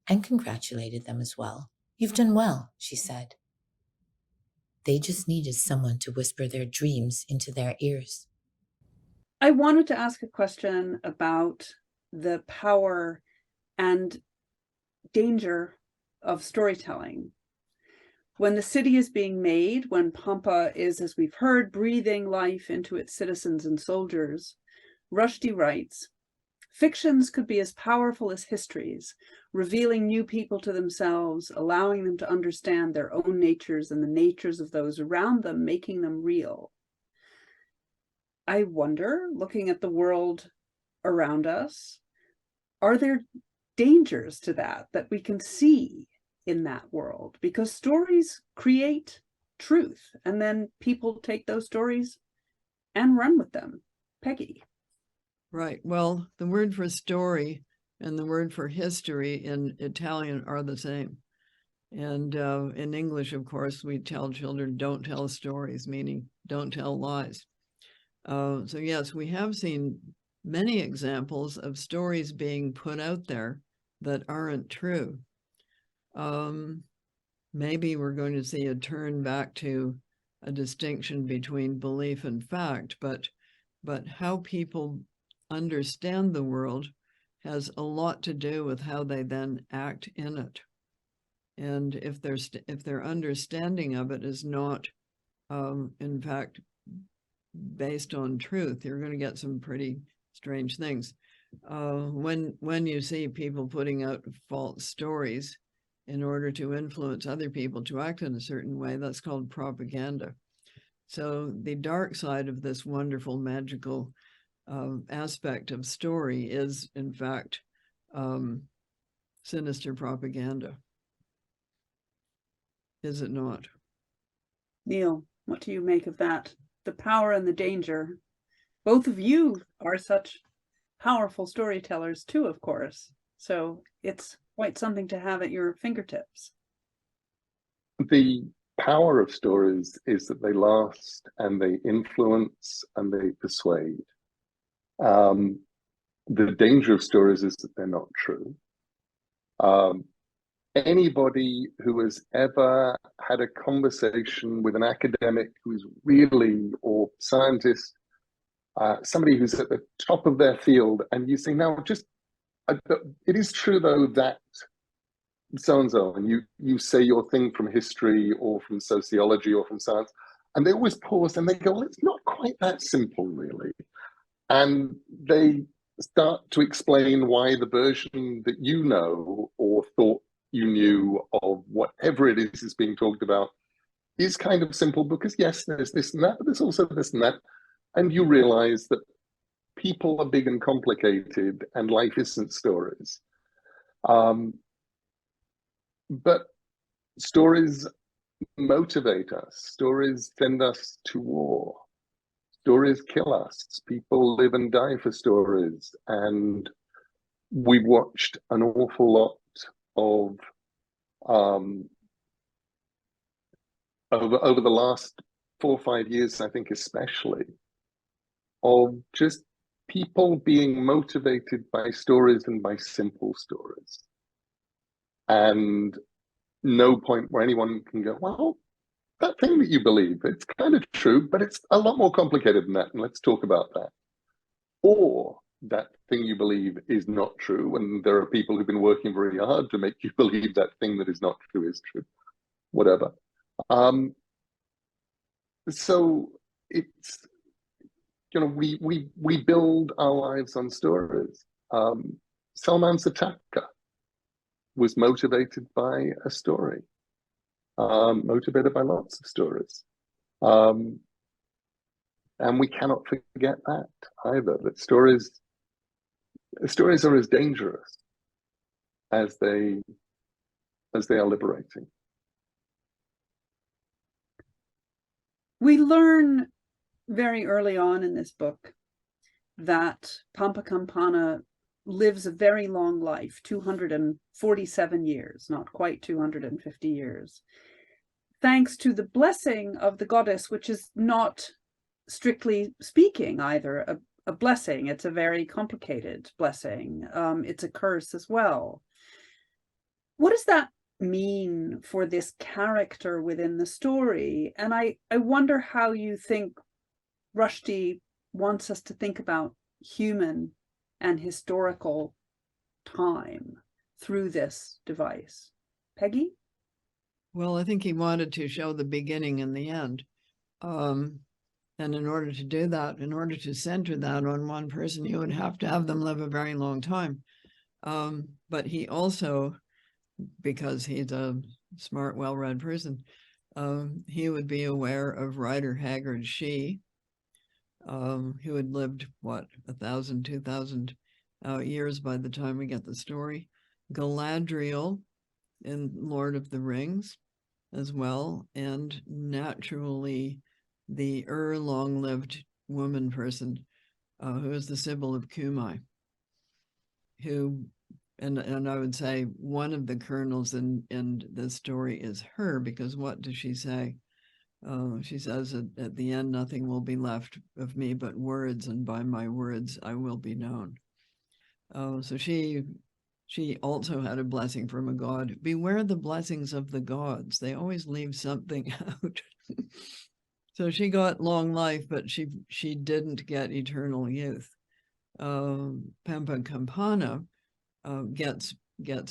and congratulated them as well. You've done well, she said. They just needed someone to whisper their dreams into their ears. I wanted to ask a question about the power and danger of storytelling. When the city is being made, when Pampa is, as we've heard, breathing life into its citizens and soldiers, Rushdie writes, fictions could be as powerful as histories, revealing new people to themselves, allowing them to understand their own natures and the natures of those around them, making them real. I wonder, looking at the world around us, are there dangers to that we can see in that world? Because stories create truth, and then people take those stories and run with them. Peggy. Right. Well, the word for story and the word for history in Italian are the same. And in English, of course, we tell children, don't tell stories, meaning don't tell lies. So yes, we have seen many examples of stories being put out there that aren't true. Maybe we're going to see a turn back to a distinction between belief and fact, but how people understand the world has a lot to do with how they then act in it. And if their understanding of it is not, in fact, based on truth, you're going to get some pretty strange things. When you see people putting out false stories in order to influence other people to act in a certain way, that's called propaganda. So the dark side of this wonderful, magical aspect of story is, in fact, sinister propaganda. Is it not? Neil, what do you make of that? The power and the danger. Both of you are such powerful storytellers too, of course. So it's quite something to have at your fingertips. The power of stories is that they last and they influence and they persuade. The danger of stories is that they're not true. Anybody who has ever had a conversation with an academic who's really, or scientist, somebody who's at the top of their field, and you say, now, it is true though that so-and-so, and you say your thing from history or from sociology or from science, and they always pause and they go, well, it's not quite that simple, really. And they start to explain why the version that you know or thought you knew of whatever it is being talked about is kind of simple, because yes, there's this and that, but there's also this and that. And you realize that people are big and complicated and life isn't stories. But stories motivate us. Stories send us to war. Stories kill us. People live and die for stories. And we've watched an awful lot of over the last 4 or 5 years, I think especially, of just people being motivated by stories and by simple stories. And no point where anyone can go, well, that thing that you believe, it's kind of true, but it's a lot more complicated than that, and let's talk about that. Or that thing you believe is not true, and there are people who've been working very hard to make you believe that thing that is not true is true, whatever. So it's, you know, we build our lives on stories. Salman Rushdie was motivated by a story, motivated by lots of stories. And we cannot forget that either, that stories are as dangerous as they are liberating. We learn very early on in this book that Pampa Campana lives a very long life, 247 years, not quite 250 years, thanks to the blessing of the goddess, which is not strictly speaking either a blessing. It's a very complicated blessing. It's a curse as well. What does that mean for this character within the story? And I wonder how you think Rushdie wants us to think about human and historical time through this device. Peggy? Well, I think he wanted to show the beginning and the end. And in order to do that, in order to center that on one person, you would have to have them live a very long time. But he also, because he's a smart, well-read person, he would be aware of Rider Haggard She, who had lived, what, 1,000, 2,000 years by the time we get the story. Galadriel in Lord of the Rings as well, and naturally the long-lived woman person who is the Sibyl of Cumae, who, and I would say one of the kernels in this story is her, because what does she say? She says at the end, nothing will be left of me but words, and by my words I will be known. So she also had a blessing from a god. Beware the blessings of the gods. They always leave something out. So she got long life, but she didn't get eternal youth. Pampa Campana gets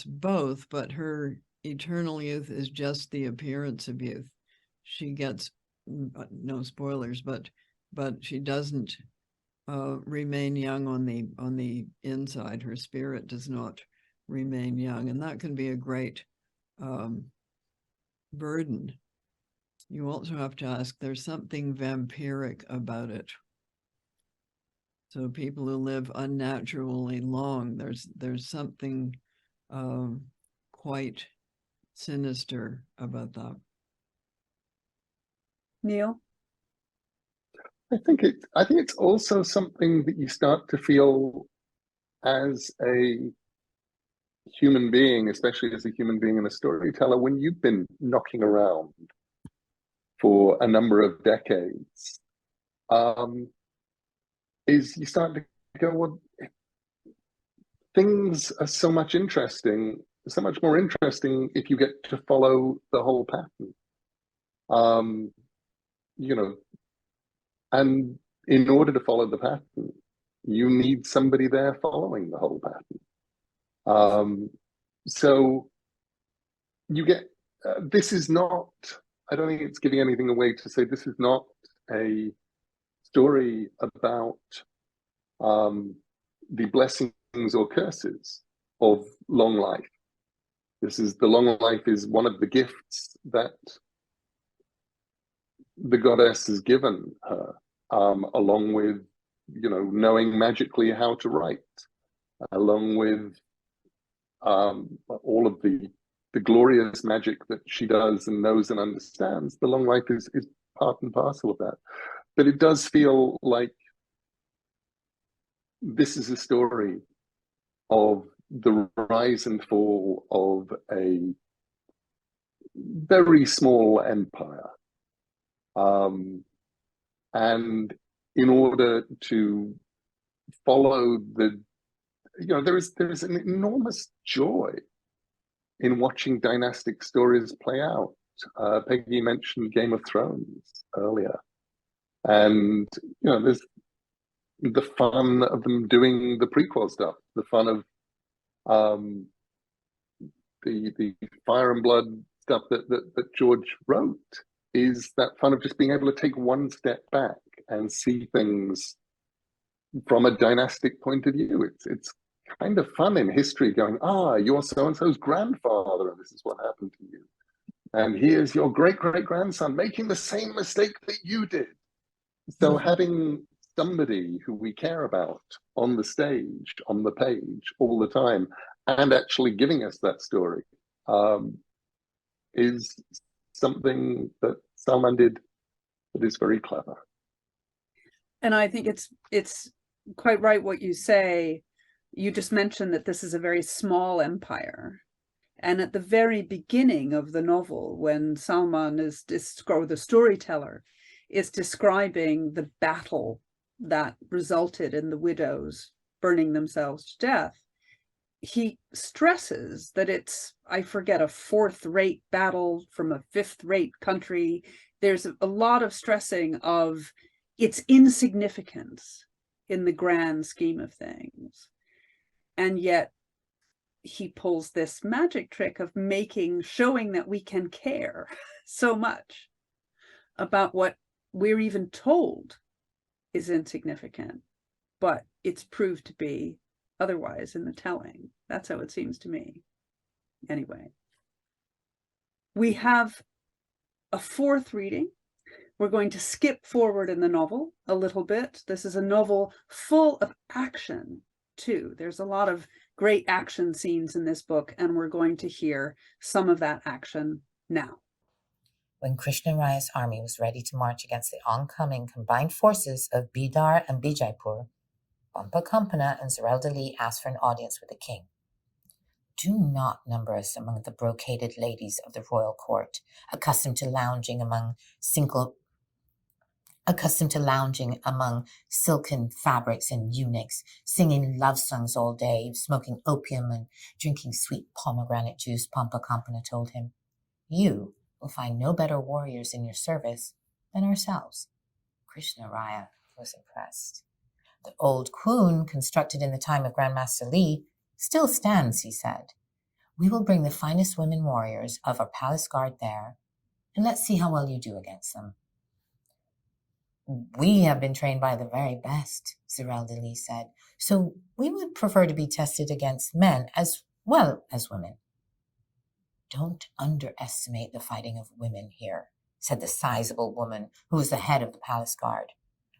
both, but her eternal youth is just the appearance of youth. She gets, no spoilers, but she doesn't remain young on the inside. Her spirit does not remain young, and that can be a great burden. You also have to ask, there's something vampiric about it. So people who live unnaturally long, there's something quite sinister about that. Neil? I think it's also something that you start to feel as a human being, especially as a human being and a storyteller, when you've been knocking around for a number of decades, is you start to go, well, things are so much more interesting if you get to follow the whole pattern. And in order to follow the pattern, you need somebody there following the whole pattern. So you get, this is not, I don't think it's giving anything away to say this is not a story about the blessings or curses of long life. The long life is one of the gifts that the goddess has given her, along with, knowing magically how to write, along with all of the glorious magic that she does and knows and understands. The long life is part and parcel of that. But it does feel like this is a story of the rise and fall of a very small empire. And in order to follow there is an enormous joy in watching dynastic stories play out. Peggy mentioned Game of Thrones earlier. And, there's the fun of them doing the prequel stuff, the fun of the Fire and Blood stuff that George wrote, is that fun of just being able to take one step back and see things from a dynastic point of view. It's kind of fun in history going, you're so-and-so's grandfather, and this is what happened to you. And here's your great-great-grandson making the same mistake that you did. So having somebody who we care about on the stage, on the page, all the time, and actually giving us that story is something that Salman did that is very clever. And I think it's quite right what you say. You just mentioned that this is a very small empire. And at the very beginning of the novel, when Salman or the storyteller is describing the battle that resulted in the widows burning themselves to death, he stresses that it's, I forget, a fourth-rate battle from a fifth-rate country. There's a lot of stressing of its insignificance in the grand scheme of things. And yet he pulls this magic trick of showing that we can care so much about what we're even told is insignificant, but it's proved to be otherwise in the telling. That's how it seems to me. Anyway, we have a fourth reading. We're going to skip forward in the novel a little bit. This is a novel full of action, too. There's a lot of great action scenes in this book, and we're going to hear some of that action now. When Krishnaraya's army was ready to march against the oncoming combined forces of Bidar and Bijapur, Pampa Kampana and Zarelda asked for an audience with the king. Do not number us among the brocaded ladies of the royal court, accustomed to lounging among silken fabrics and eunuchs, singing love songs all day, smoking opium and drinking sweet pomegranate juice, Pampa Kampana told him. You will find no better warriors in your service than ourselves. Krishnaraya was impressed. The old Kun, constructed in the time of Grandmaster Li, still stands, he said. We will bring the finest women warriors of our palace guard there, and let's see how well you do against them. We have been trained by the very best, Zarelda said, so we would prefer to be tested against men as well as women. Don't underestimate the fighting of women here, said the sizable woman who was the head of the palace guard.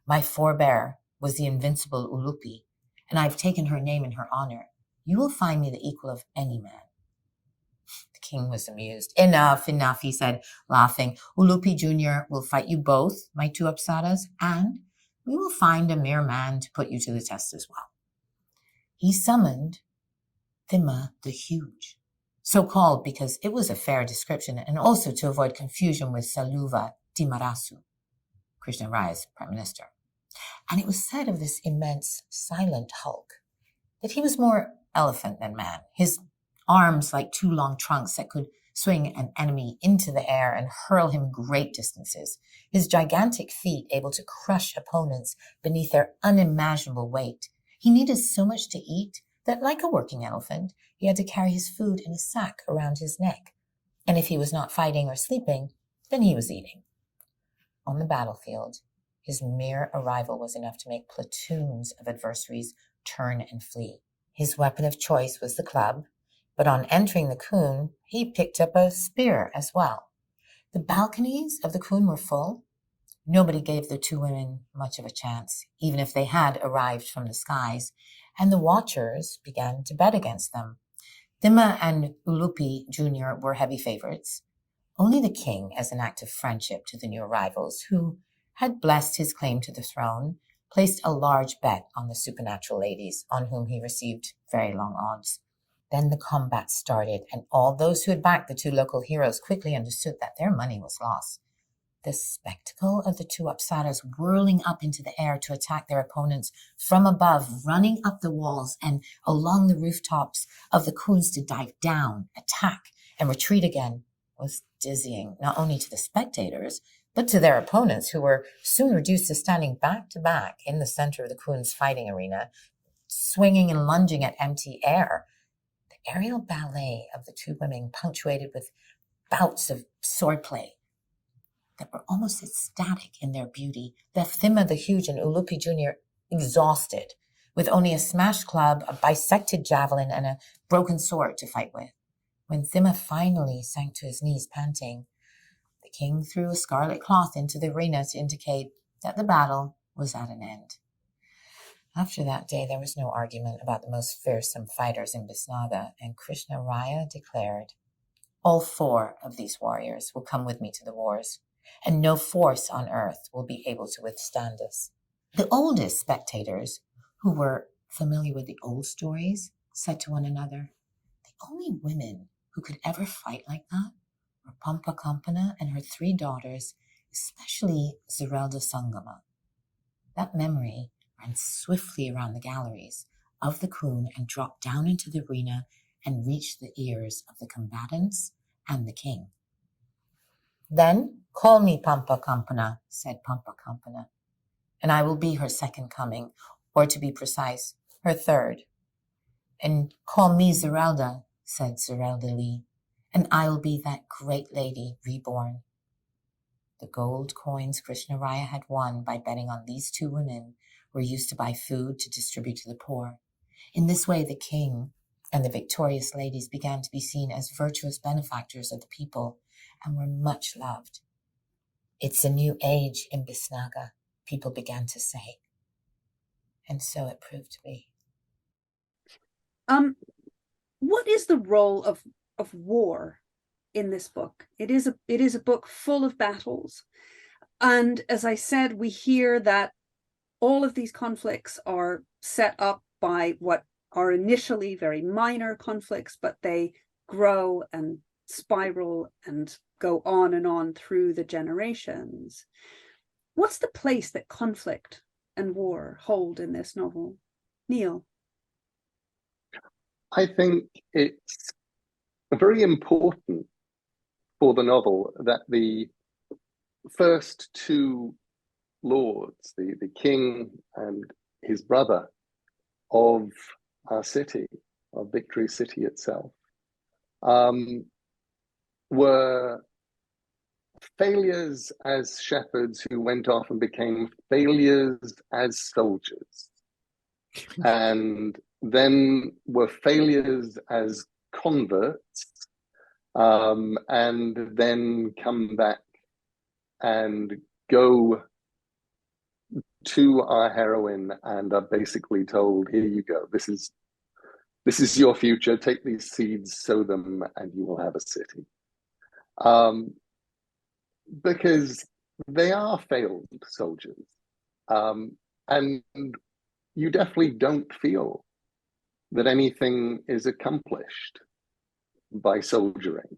My forebear was the invincible Ulupi, and I've taken her name in her honor. You will find me the equal of any man. The king was amused. Enough, he said, laughing. Ulupi Jr. will fight you both, my two Apsaras, and we will find a mere man to put you to the test as well. He summoned Thima the Huge, so called because it was a fair description and also to avoid confusion with Saluva Timarasu, Krishnaraya's prime minister. And it was said of this immense, silent hulk that he was more elephant than man, his arms like two long trunks that could swing an enemy into the air and hurl him great distances, his gigantic feet able to crush opponents beneath their unimaginable weight. He needed so much to eat that, like a working elephant, he had to carry his food in a sack around his neck. And if he was not fighting or sleeping, then he was eating. On the battlefield, his mere arrival was enough to make platoons of adversaries turn and flee. His weapon of choice was the club, but on entering the Kun, he picked up a spear as well. The balconies of the Kun were full. Nobody gave the two women much of a chance, even if they had arrived from the skies, and the watchers began to bet against them. Thima and Ulupi Jr. were heavy favorites. Only the king, as an act of friendship to the new arrivals, who had blessed his claim to the throne, placed a large bet on the supernatural ladies, on whom he received very long odds. Then the combat started, and all those who had backed the two local heroes quickly understood that their money was lost. The spectacle of the two Apsaras whirling up into the air to attack their opponents from above, running up the walls and along the rooftops of the Kuns to dive down, attack, and retreat again, was dizzying, not only to the spectators, but to their opponents, who were soon reduced to standing back to back in the center of the Kuns' fighting arena, swinging and lunging at empty air. The aerial ballet of the two women, punctuated with bouts of swordplay that were almost ecstatic in their beauty, left Thima the Huge and Ulupi Jr. exhausted, with only a smashed club, a bisected javelin, and a broken sword to fight with. When Thima finally sank to his knees, panting, the king threw a scarlet cloth into the arena to indicate that the battle was at an end. After that day, there was no argument about the most fearsome fighters in Bisnaga, and Krishnaraya declared, all four of these warriors will come with me to the wars, and no force on earth will be able to withstand us. The oldest spectators, who were familiar with the old stories, said to one another, the only women who could ever fight like that were Pampa Kampana and her three daughters, especially Zarelda Sangama. That memory ran swiftly around the galleries of the Kun and dropped down into the arena and reached the ears of the combatants and the king. Then call me Pampa Kampana, said Pampa Kampana, and I will be her second coming, or to be precise, her third. And call me Zarelda, said Zarelda, and I'll be that great lady reborn. The gold coins Krishnaraya had won by betting on these two women were used to buy food to distribute to the poor. In this way, the king and the victorious ladies began to be seen as virtuous benefactors of the people and were much loved. It's a new age in Bisnaga, people began to say. And so it proved to be. What is the role of war in this book. It is a book full of battles. And as I said, we hear that all of these conflicts are set up by what are initially very minor conflicts, but they grow and spiral and go on and on through the generations. What's the place that conflict and war hold in this novel? Neil? I think it's very important for the novel that the first two lords, the king and his brother of our city, of Victory City itself, were failures as shepherds who went off and became failures as soldiers, and then were failures as converts, and then come back and go to our heroine and are basically told, here you go, this is your future, take these seeds, sow them, and you will have a city. Because they are failed soldiers, and you definitely don't feel that anything is accomplished by soldiering.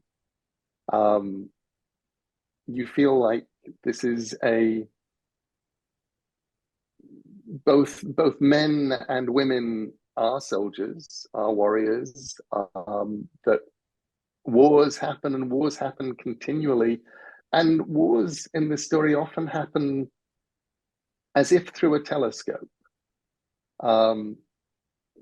You feel like this is both men and women are soldiers, are warriors, that wars happen and wars happen continually. And wars in this story often happen as if through a telescope.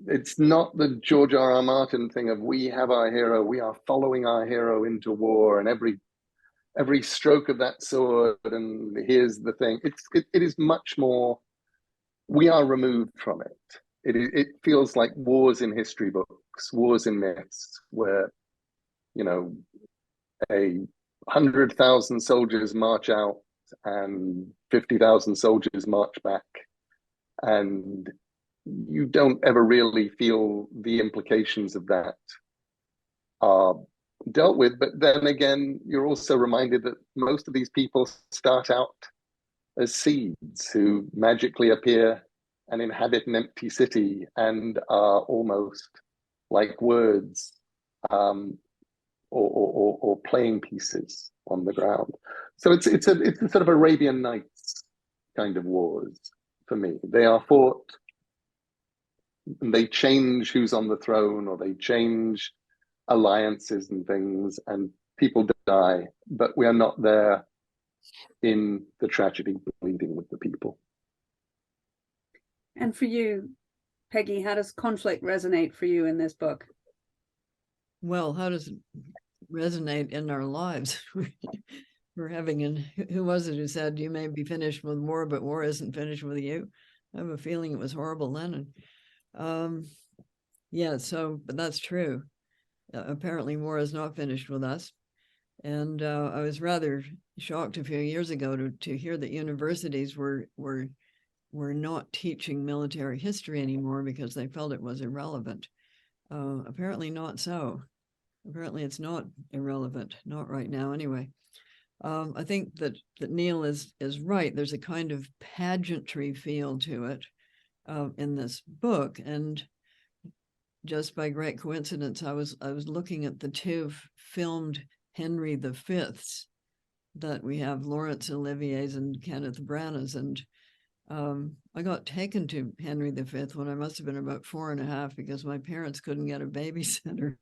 It's not the George R.R. Martin thing of we have our hero, we are following our hero into war, and every stroke of that sword, and here's the thing. It is much more, we are removed from it. It feels like wars in history books, wars in myths, where, you know, 100,000 soldiers march out and 50,000 soldiers march back, and you don't ever really feel the implications of that are dealt with. But then again, you're also reminded that most of these people start out as seeds who magically appear and inhabit an empty city and are almost like words, or playing pieces on the ground. So it's a sort of Arabian Nights kind of wars for me. They are fought, and they change who's on the throne, or they change alliances and things, and people die, but we are not there in the tragedy bleeding with the people. And for you, Peggy, how does conflict resonate for you in this book? Well, how does it resonate in our lives? We're having who was it who said, you may be finished with war, but war isn't finished with you? I have a feeling it was horrible Lenin. Yeah, so, but that's true. Apparently war is not finished with us. And I was rather shocked a few years ago to hear that universities were not teaching military history anymore because they felt it was irrelevant. Apparently not so. Apparently it's not irrelevant, not right now anyway. I think that Neil is right. There's a kind of pageantry feel to it in this book, and just by great coincidence, I was looking at the two filmed Henry V's that we have, Laurence Olivier's and Kenneth Branagh's, and I got taken to Henry V when I must have been about 4.5 because my parents couldn't get a babysitter.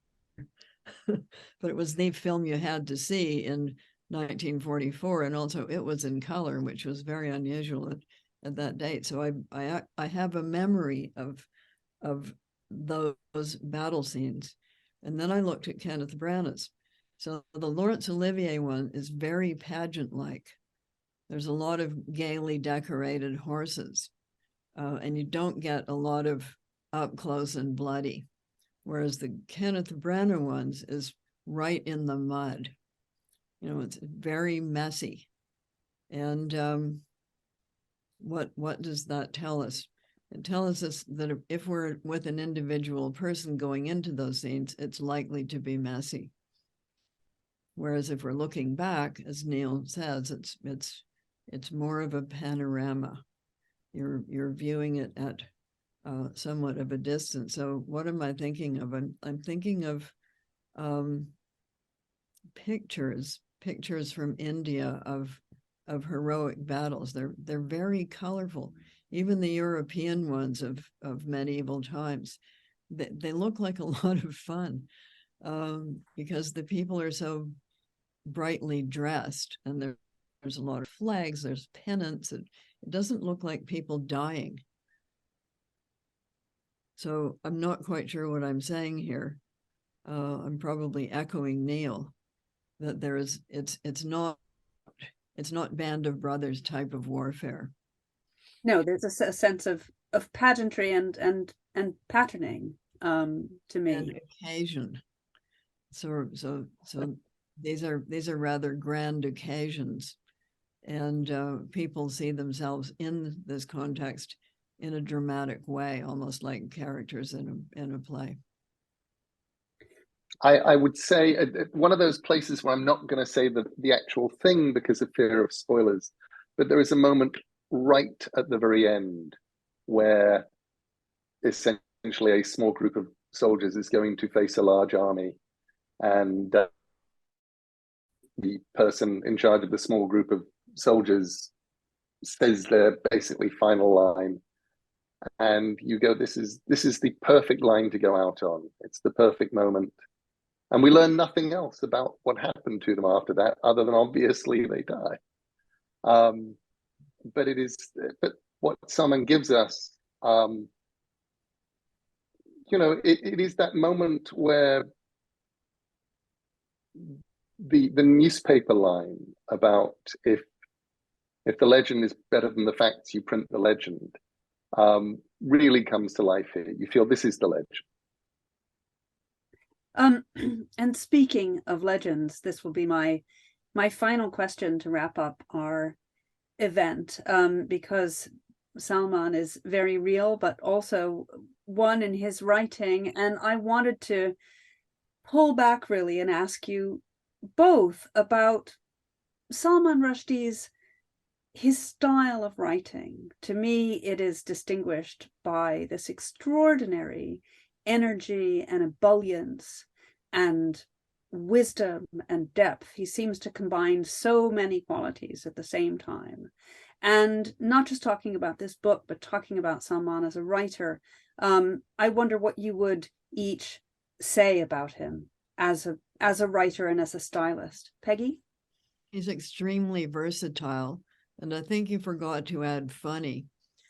But it was the film you had to see in 1944, and also it was in color, which was very unusual at that date. So I have a memory of those battle scenes. And then I looked at Kenneth Branagh's. So the Laurence Olivier one is very pageant-like. There's a lot of gaily decorated horses, and you don't get a lot of up close and bloody. Whereas the Kenneth Branagh ones is right in the mud. You know, it's very messy. And what does that tell us? It tells us that if we're with an individual person going into those scenes, it's likely to be messy. Whereas if we're looking back, as Neil says, it's more of a panorama. You're viewing it at somewhat of a distance. So what am I thinking of? I'm thinking of pictures from India of heroic battles. They're very colorful. Even the European ones of medieval times, they look like a lot of fun because the people are so brightly dressed, and there's a lot of flags, there's pennants. It doesn't look like people dying. So I'm not quite sure what I'm saying here. I'm probably echoing Neil that it's not Band of Brothers type of warfare. No, there's a sense of pageantry and patterning to me. And occasion. So these are rather grand occasions, and people see themselves in this context in a dramatic way, almost like characters in a play. I would say one of those places where I'm not going to say the actual thing because of fear of spoilers, but there is a moment right at the very end where essentially a small group of soldiers is going to face a large army, and the person in charge of the small group of soldiers says their basically final line, and you go, this is the perfect line to go out on. It's the perfect moment. And we learn nothing else about what happened to them after that, other than obviously they die. But what Salman gives us, it is that moment where the newspaper line about if the legend is better than the facts, you print the legend, really comes to life here. You feel this is the legend. And speaking of legends, this will be my final question to wrap up our event, because Salman is very real, but also one in his writing. And I wanted to pull back really and ask you both about Salman Rushdie's his style of writing. To me, it is distinguished by this extraordinary energy and ebullience and wisdom and depth. He seems to combine so many qualities at the same time. And not just talking about this book, but talking about Salman as a writer, I wonder what you would each say about him as a writer and as a stylist. Peggy? He's extremely versatile, and I think you forgot to add funny.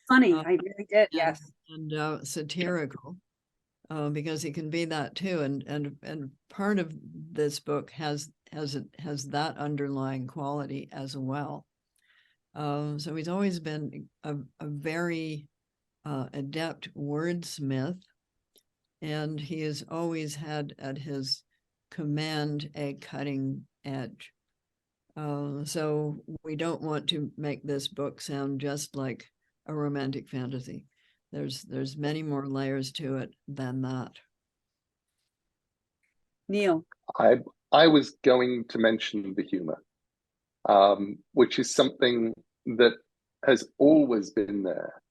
Funny, I really did, yes. And satirical. Because he can be that too, and part of this book has that underlying quality as well. So he's always been a very adept wordsmith, and he has always had at his command a cutting edge. So we don't want to make this book sound just like a romantic fantasy. There's many more layers to it than that. Neil? I was going to mention the humor, which is something that has always been there.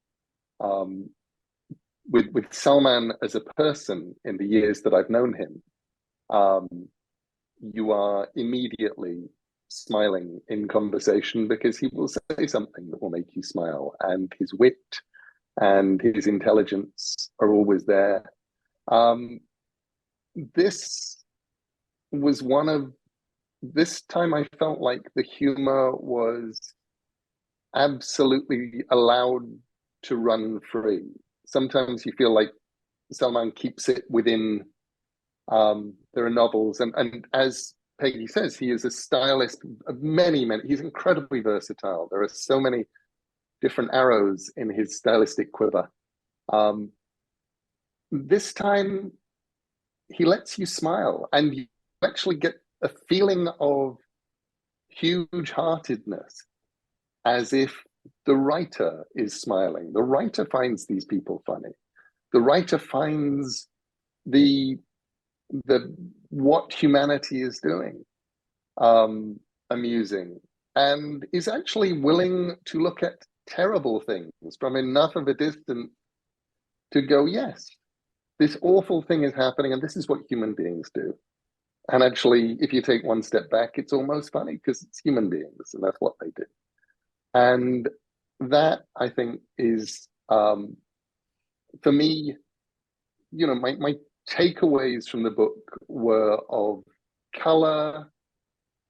With Salman as a person in the years that I've known him, you are immediately smiling in conversation because he will say something that will make you smile, and his wit and his intelligence are always there. This time I felt like the humor was absolutely allowed to run free. Sometimes you feel like Salman keeps it within. There are novels, and as Peggy says, he is a stylist of many. He's incredibly versatile. There are so many different arrows in his stylistic quiver. This time, he lets you smile, and you actually get a feeling of huge-heartedness, as if the writer is smiling. The writer finds these people funny. The writer finds what humanity is doing. amusing, and is actually willing to look at terrible things from enough of a distance to go, yes, this awful thing is happening, and this is what human beings do. And actually, if you take one step back, it's almost funny because it's human beings, and that's what they do. And that, I think, is, for me, my takeaways from the book were of color,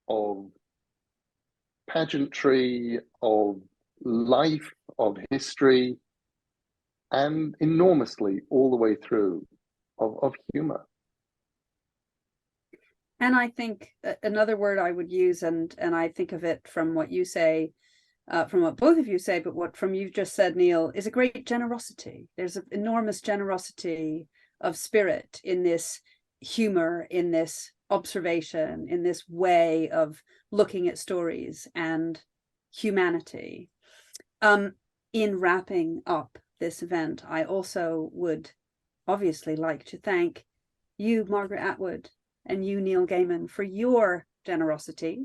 of pageantry, of life, of history, and enormously all the way through of humor. And I think another word I would use, and I think of it from what you say, from what both of you say, but what from you just said, Neil, is a great generosity. There's an enormous generosity of spirit in this humor, in this observation, in this way of looking at stories and humanity. In wrapping up this event, I also would obviously like to thank you, Margaret Atwood, and you, Neil Gaiman, for your generosity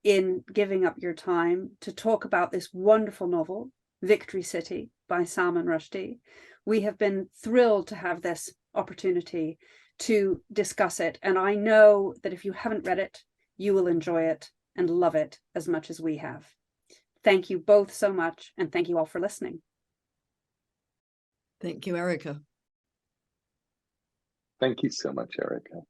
in giving up your time to talk about this wonderful novel, Victory City by Salman Rushdie. We have been thrilled to have this opportunity to discuss it, and I know that if you haven't read it, you will enjoy it and love it as much as we have. Thank you both so much, and thank you all for listening. Thank you, Erica. Thank you so much, Erica.